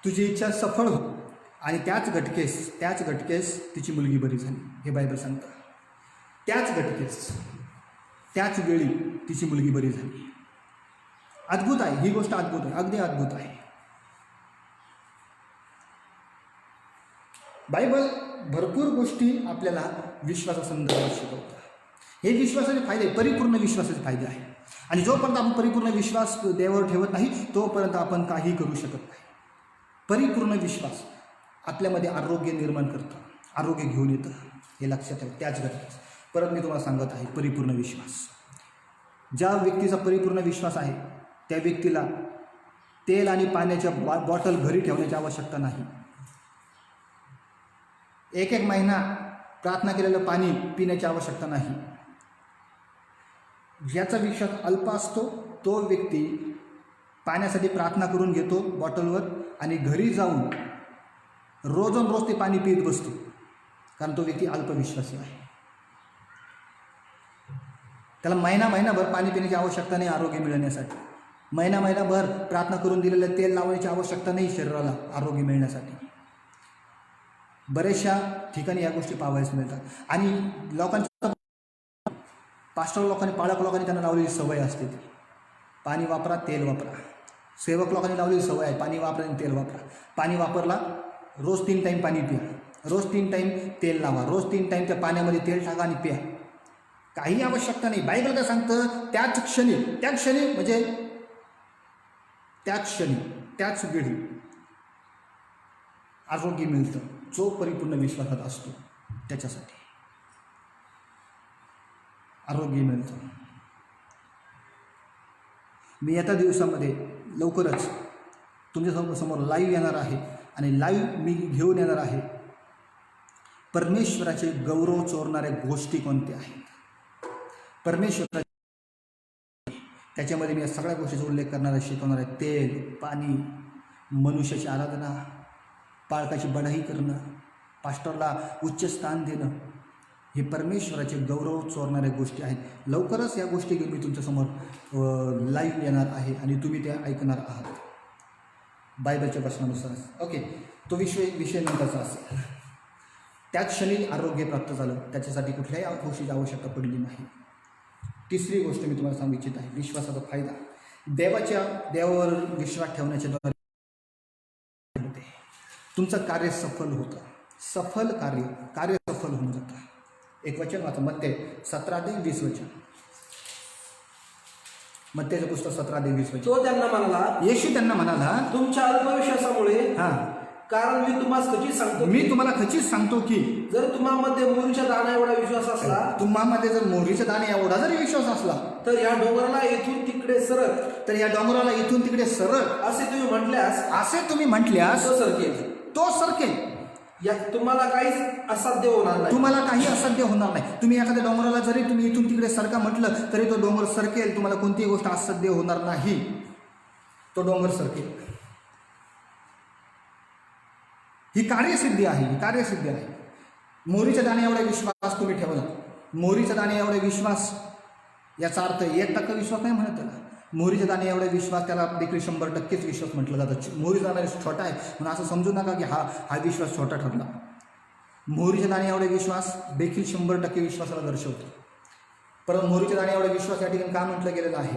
तुझी इच्छा सफळ हो. आणि त्याच घटकेस तिची मुलगी बरी झाली. हे बायबल सांगतं. त्याच घटकेस, त्याच वेळी तिची मुलगी बरी झाली. अद्भुत आहे ही गोष्ट. अगदी अद्भुत आहे. बायबल भरपूर गोष्टी आपल्याला विश्वासासंदर्भात शिकवतात. हे विश्वासाचे फायदे, परिपूर्ण विश्वासाचे फायदे आहे. आणि जोपर्यंत आपण परिपूर्ण विश्वास देवावर ठेवत नाही तोपर्यंत आपण काही करू शकत नाही. परिपूर्ण विश्वास आपल्यामध्ये आरोग्य निर्माण करतं, आरोग्य घेऊन येतं. हे लक्षात ठेवा. त्याच घटकेस परत मी तुम्हाला सांगत आहे, परिपूर्ण विश्वास. ज्या व्यक्तीचा परिपूर्ण विश्वास आहे त्या व्यक्तीला तेल आणि पाण्याच्या बॉटल घरी ठेवण्याची आवश्यकता नाही. 1 महिना प्रार्थना केलेलं पाणी पिण्याची आवश्यकता नाही. ज्याचा विश्वास अल्प असतो तो व्यक्ती पाण्यासाठी प्रार्थना करून घेतो बॉटलवर आणि घरी जाऊन रोज ते पाणी पित बसतो. कारण तो व्यक्ती अल्पविश्वासी आहे. त्याला महिनाभर पाणी पिण्याची आवश्यकता नाही आरोग्य मिळण्यासाठी. महिनाभर प्रार्थना करून दिलेलं तेल लावण्याची आवश्यकता नाही शरीराला आरोग्य मिळण्यासाठी. बऱ्याचशा ठिकाणी या गोष्टी पाहावयास मिळतात. आणि लोकांच्या पास्टर लोकांनी, पाळक लोकांनी त्यांना लावलेली सवय असते ती, पाणी वापरा तेल वापरा. सेवक लोकांनी लावलेली सवय आहे, पाणी वापरा आणि तेल वापरा. पाणी वापरला, रोज 3 टाईम पाणी प्या, रोज 3 टाईम तेल लावा, रोज 3 टाईम त्या पाण्यामध्ये तेल टाका आणि प्या. काही आवश्यकता नाही. बायबल काय सांगतं, त्याच क्षणी म्हणजे त्याच वेळी आरोग्य मिळतं जो परिपूर्ण विश्वासात असतो त्याच्यासाठी. आरोग्य मिळतं. मी येत्या दिवसामध्ये लवकरच तुमच्या समोर लाईव्ह येणार आहे आणि लाईव्ह मी घेऊन येणार आहे परमेश्वराचे गौरव चोरणाऱ्या गोष्टी कोणत्या आहेत. परमेश्वरा त्याच्यामध्ये मी या सगळ्या गोष्टीचा उल्लेख करणार आहे, शिकवणार आहे. तेल, पाणी, मनुष्याची आराधना, पाळकाची बढाई करणं, पास्टरला उच्च स्थान देणं, हे परमेश्वराचे गौरव चोरणाऱ्या गोष्टी आहेत. लवकरच या गोष्टी घेऊन मी तुमच्यासमोर लाईव्ह येणार आहे आणि तुम्ही त्या ऐकणार आहात बायबलच्या वचनानुसार. ओके, तो विषय नंतरचा असेल. त्याच क्षणी आरोग्य प्राप्त झालं, त्याच्यासाठी कुठल्याही गोष्टीची आवश्यकता पडली नाही. तिसरी गोष्ट मी तुम्हाला सांगू इच्छित आहे, विश्वासाचा फायदा. देवावर विश्वास ठेवण्याच्या द्वारे होते तुमचं कार्य सफल होतं. सफल कार्य सफल होऊन जातं. एक वचन वाचा, मत्ते 17-20 वचन. मत्तेचं पुस्तक 17-20 वचन. तो त्यांना म्हणाला, येशू त्यांना म्हणाला, तुमच्या अल्पविश्वासामुळे, कारण मी तुम्हाला खचित सांगतो की जर तुम्हामध्ये मोहरीच्या दाण्या एवढा विश्वास असला, तुम्हामध्ये जर मोहरीच्या दाणे एवढा जरी विश्वास असला, तर या डोंगराला इथून तिकडे सरळ, असे तुम्ही म्हटल्यास तो सरकेल. तुम्हाला काहीच असाध्य होणार नाही. तुम्ही एखाद्या डोंगराला जरी तुम्ही इथून तिकडे सरका म्हटलं तरी तो डोंगर सरकेल. तुम्हाला कोणतीही गोष्ट असाध्य होणार नाही, तो डोंगर सरकेल. ही कार्यसिद्धी आहे. मोहरीच्या दाणे एवढा विश्वास तुम्ही ठेवला. मोहरीच्या दाणे एवढा विश्वास, याचा अर्थ 1% विश्वास नाही म्हणत त्याला. मोहरीच्या दाणे एवढा विश्वास, त्याला देखील 100% विश्वास म्हटलं जातं. मोहरीचा दाणा छोटा आहे म्हणून असं समजू नका की हा विश्वास छोटा ठरला. मोहरीच्या दाणे एवढा विश्वास देखील 100% विश्वासाला दर्शवतो. परंतु मोहरीच्या दाणे एवढा विश्वास या ठिकाणी का म्हटलं गेलेला आहे?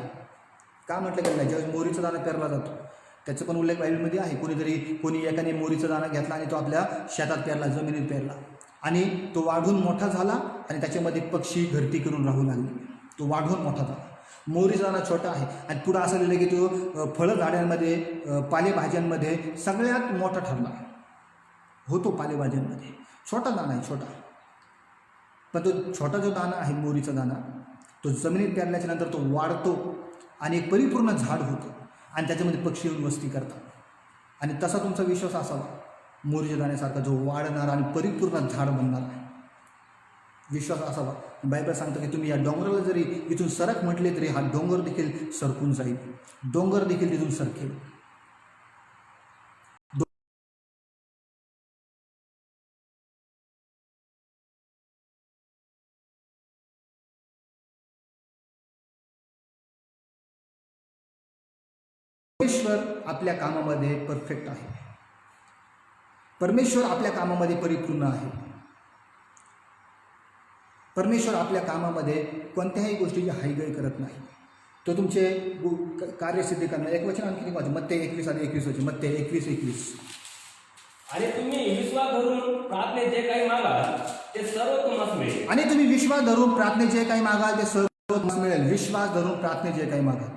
ज्यावेळेस मोहरीचा दाणा पेरला जातो त्याचा पण उल्लेख बायबलमध्ये आहे. कोणी एकाने मोहरीचा दाणा घेतला आणि तो आपल्या शेतात पेरला, जमिनीत पेरला आणि तो वाढून मोठा झाला आणि त्याच्यामध्ये पक्षी घरटी करून राहू लागले. तो वाढून मोठा झाला. मोहरीचा दाणा छोटा आहे आणि पुढं असं लिहिलं की तो फळं झाडांमध्ये, पालेभाज्यांमध्ये सगळ्यात मोठा ठरला होतो. पालेभाज्यांमध्ये छोटा दाणा आहे, छोटा. पण तो छोटा जो दाणा आहे, मोहरीचा दाणा, तो जमिनीत पेरल्याच्या नंतर तो वाढतो आणि एक परिपूर्ण झाड होतं आणि त्याच्यामध्ये पक्षी येऊन वस्ती करतात. आणि तसा तुमचा विश्वास असावा, मोहरीच्या दाण्यासारखा जो वाढणार आणि परिपूर्ण झाड बनणार विश्वास असावा. बायबल सांगतं की तुम्ही या डोंगराला जरी इथून सरक म्हटले तरी हा डोंगर देखील सरकून जाईल. डोंगर देखील तिथून सरकेल. परमेश्वर आपल्या कामामध्ये परफेक्ट आहे. परमेश्वर आपल्या कामामध्ये परिपूर्ण आहे. परमेश्वर आपल्या कामामध्ये कोणत्याही गोष्टीची हायगय करत नाही. तो तुमचे कार्यसिद्धी करणार. एक वचन आणखी वाचा, मत्ते 21:21 वचन. मत्ते 21:21. आणि तुम्ही विश्वास धरून प्रार्थने जे काही मागाल ते सर्व तुम्हाला मिळेल. आणि तुम्ही विश्वास धरून प्रार्थने जे काही मागाल ते सर्व तुम्हाला मिळेल. विश्वास धरून प्रार्थने जे काही मागाल,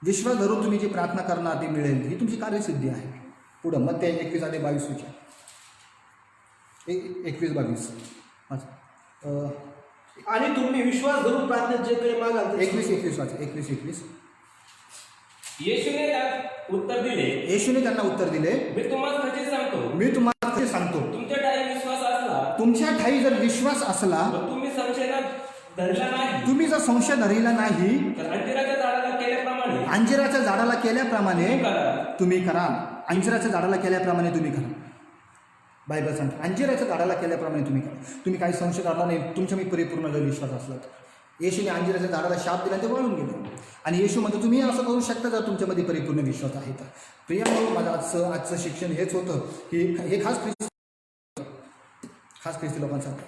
विश्वास धरून तुम्ही जी प्रार्थना करणार ती मिळेल. ही तुमची कार्यसिद्धी आहे. पुढं मत्ते 21:22 वचन. 21:22. आणि तुम्ही विश्वास धरून प्रार्थनेत जे काही मागाल 21:21 वाचा. 21:21. येशूने त्यात उत्तर दिले, येशूने त्यांना उत्तर दिले, मी तुम्हाला खचित सांगतो, तुमच्या ठाई जर विश्वास असला, तुम्ही संशयाला धरला नाही, तुम्ही जर संशय धरला नाही, तर अंजिराच्या झाडाला केल्याप्रमाणे तुम्ही कराल. अंजिराच्या झाडाला केल्याप्रमाणे तुम्ही करा. बायबल सांगते अंजिराच्या झाडाला केल्याप्रमाणे तुम्ही करा. तुम्ही काही संशय धरला नाही, तुमच्या मी परिपूर्ण जर विश्वास असला तर. येशूने अंजिराच्या झाडाला शाप दिला, ते वाळून गेले. आणि येशू म्हणतो तुम्ही असं करू शकता जर तुमच्यामध्ये परिपूर्ण विश्वास आहे तर. प्रियांनो, माझं आजचं शिक्षण हेच होतं की हे खास ख्रिस्ती लोकांसाठी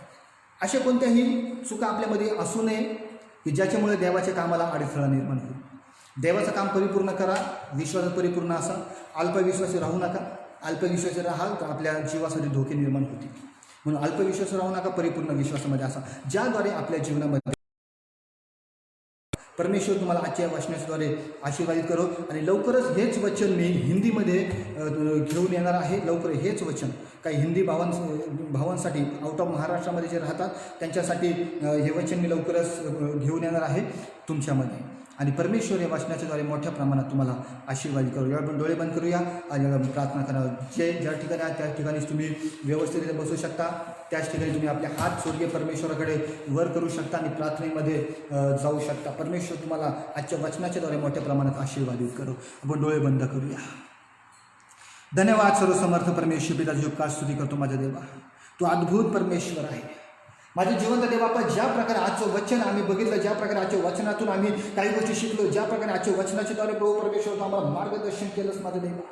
अशा कोणत्याही चुका आपल्यामध्ये असू नये की ज्याच्यामुळे देवाच्या कामाला अडथळा निर्माण होईल. देवाचं काम परिपूर्ण करा, विश्वासात परिपूर्ण असा. अल्पविश्वासी राहू नका. अल्पविश्वासी राहाल तर आपल्या जीवासाठी धोके निर्माण होतील. म्हणून अल्पविश्वासी राहू नका, परिपूर्ण विश्वासामध्ये असा, ज्याद्वारे आपल्या जीवनामध्ये परमेश्वर तुम्हाला आजच्या वचनाद्वारे आशीर्वादित करो आणि लवकरच हेच वचन मी हिंदीमध्ये घेऊन येणार आहे. लवकर हेच वचन काही हिंदी भावांसाठी आउट ऑफ महाराष्ट्रामध्ये जे राहतात त्यांच्यासाठी हे वचन मी लवकरच घेऊन येणार आहे तुमच्यामध्ये. आणि परमेश्वर या वचनाच्याद्वारे मोठ्या प्रमाणात तुम्हाला आशीर्वादित करू. आपण डोळे बंद करूया आणि प्रार्थना करा. जे ज्या ठिकाणी आहे त्या ठिकाणीच तुम्ही व्यवस्थितरित्या बसू शकता. त्याच ठिकाणी तुम्ही आपले हात स्वर्गीय परमेश्वराकडे वर करू शकता आणि प्रार्थनेमध्ये जाऊ शकता. परमेश्वर तुम्हाला आजच्या वचनाच्याद्वारे मोठ्या प्रमाणात आशीर्वादित करू. आपण डोळे बंद करूया. धन्यवाद सर्वसमर्थ परमेश्वर पिता, तुझी उपकार स्तुती करतो माझ्या देवा. तू अद्भुत परमेश्वर आहे माझे जिवंत देवापा. ज्या प्रकारे आजचं वचन आम्ही बघितलं, ज्या प्रकारे आजच्या वचनातून आम्ही काही गोष्टी शिकलो, ज्या प्रकारे आजच्या वचनाच्या द्वारे प्रभू परमेश्वर तू आम्हाला मार्गदर्शन केलंस माझे देवा.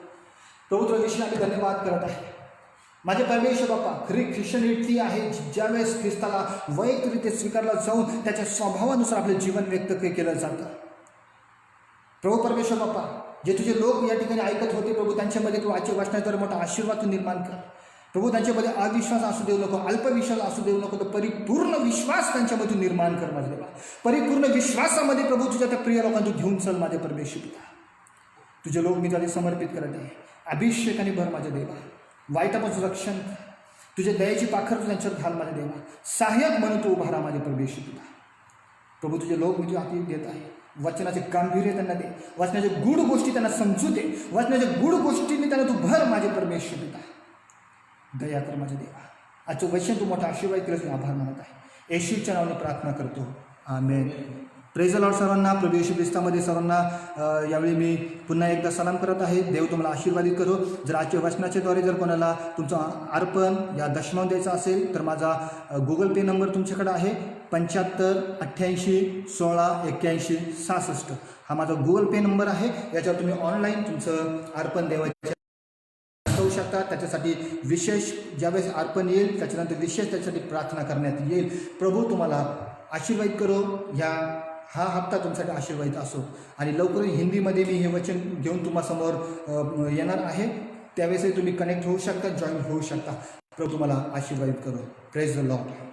प्रभू तुझ्याविषयी आम्ही धन्यवाद करत आहे माझे परमेश्वर बाप्पा. खरी ख्रिश्चनिटी आहे ज्यावेळेस ख्रिस्ताला वैयक्तिकरित्या स्वीकारला जाऊन त्याच्या स्वभावानुसार आपलं जीवन व्यक्त केलं जातं. प्रभू परमेश्वर बाप्पा, जे तुझे लोक या ठिकाणी ऐकत होते प्रभू, त्यांच्यामध्ये तू आजच्या वचनाद्वारे मोठा आशीर्वाद तू निर्माण कर प्रभू. त्यांच्यामध्ये अविश्वास असू देऊ नको, अल्पविश्वास असू देऊ नको, तर परिपूर्ण विश्वास त्यांच्यामध्ये निर्माण कर माझे देवा. परिपूर्ण विश्वासामध्ये प्रभू तुझ्या त्या प्रिय लोकांना घेऊन चल माझे परमेश्वर पिता. तुझे लोक मी त्याला समर्पित करत आहे. अभिषेकाने भर माझ्या देवा. वाईटापासून रक्षण कर. तुझ्या दयाची पाखर तू त्यांच्यात घाल माझ्या देवा. सहाय्यक म्हणून तू उभा राहा माझे परमेश्वर पिता. प्रभू तुझे लोक मी तुझ्या हाती देत आहे. वचनाचे गांभीर्य त्यांना दे. वचनाच्या गूढ गोष्टी त्यांना समजू दे. वचनाच्या गूढ गोष्टींनी त्यांना तू भर माझे परमेश्वर पिता. दया कर माझ्या देवा. आजचं वचन तू मोठा आशीर्वाद केलंस मी आभार मानत आहे. येशूच्या नावाने प्रार्थना करतो. आमेन. प्रेज द लॉर्ड सर्वांना. प्रभू येशू ख्रिस्तामध्ये सर्वांना यावेळी मी पुन्हा एकदा सलाम करत आहे. देव तुम्हाला आशीर्वादित करो. जर आजच्या वचनाच्याद्वारे जर कोणाला तुमचं अर्पण या दशमाव द्यायचं असेल तर माझा गुगल पे नंबर तुमच्याकडे आहे 75 88 16 81 66. हा माझा गुगल पे नंबर आहे. याच्यावर तुम्ही ऑनलाईन तुमचं अर्पण द्यायचं होऊ शकता. त्याच्यासाठी विशेष ज्यावेळेस अर्पण येईल त्याच्यानंतर विशेष त्याच्यासाठी प्रार्थना करण्यात येईल. प्रभू तुम्हाला आशीर्वाद करो. हा हप्ता तुमच्यासाठी आशीर्वादित असो. आणि लवकर हिंदीमध्ये मी हे वचन घेऊन तुम्हासमोर येणार आहे. त्यावेळेसही तुम्ही कनेक्ट होऊ शकता, जॉईन होऊ शकता. प्रभू तुम्हाला आशीर्वादित करो. Praise the Lord.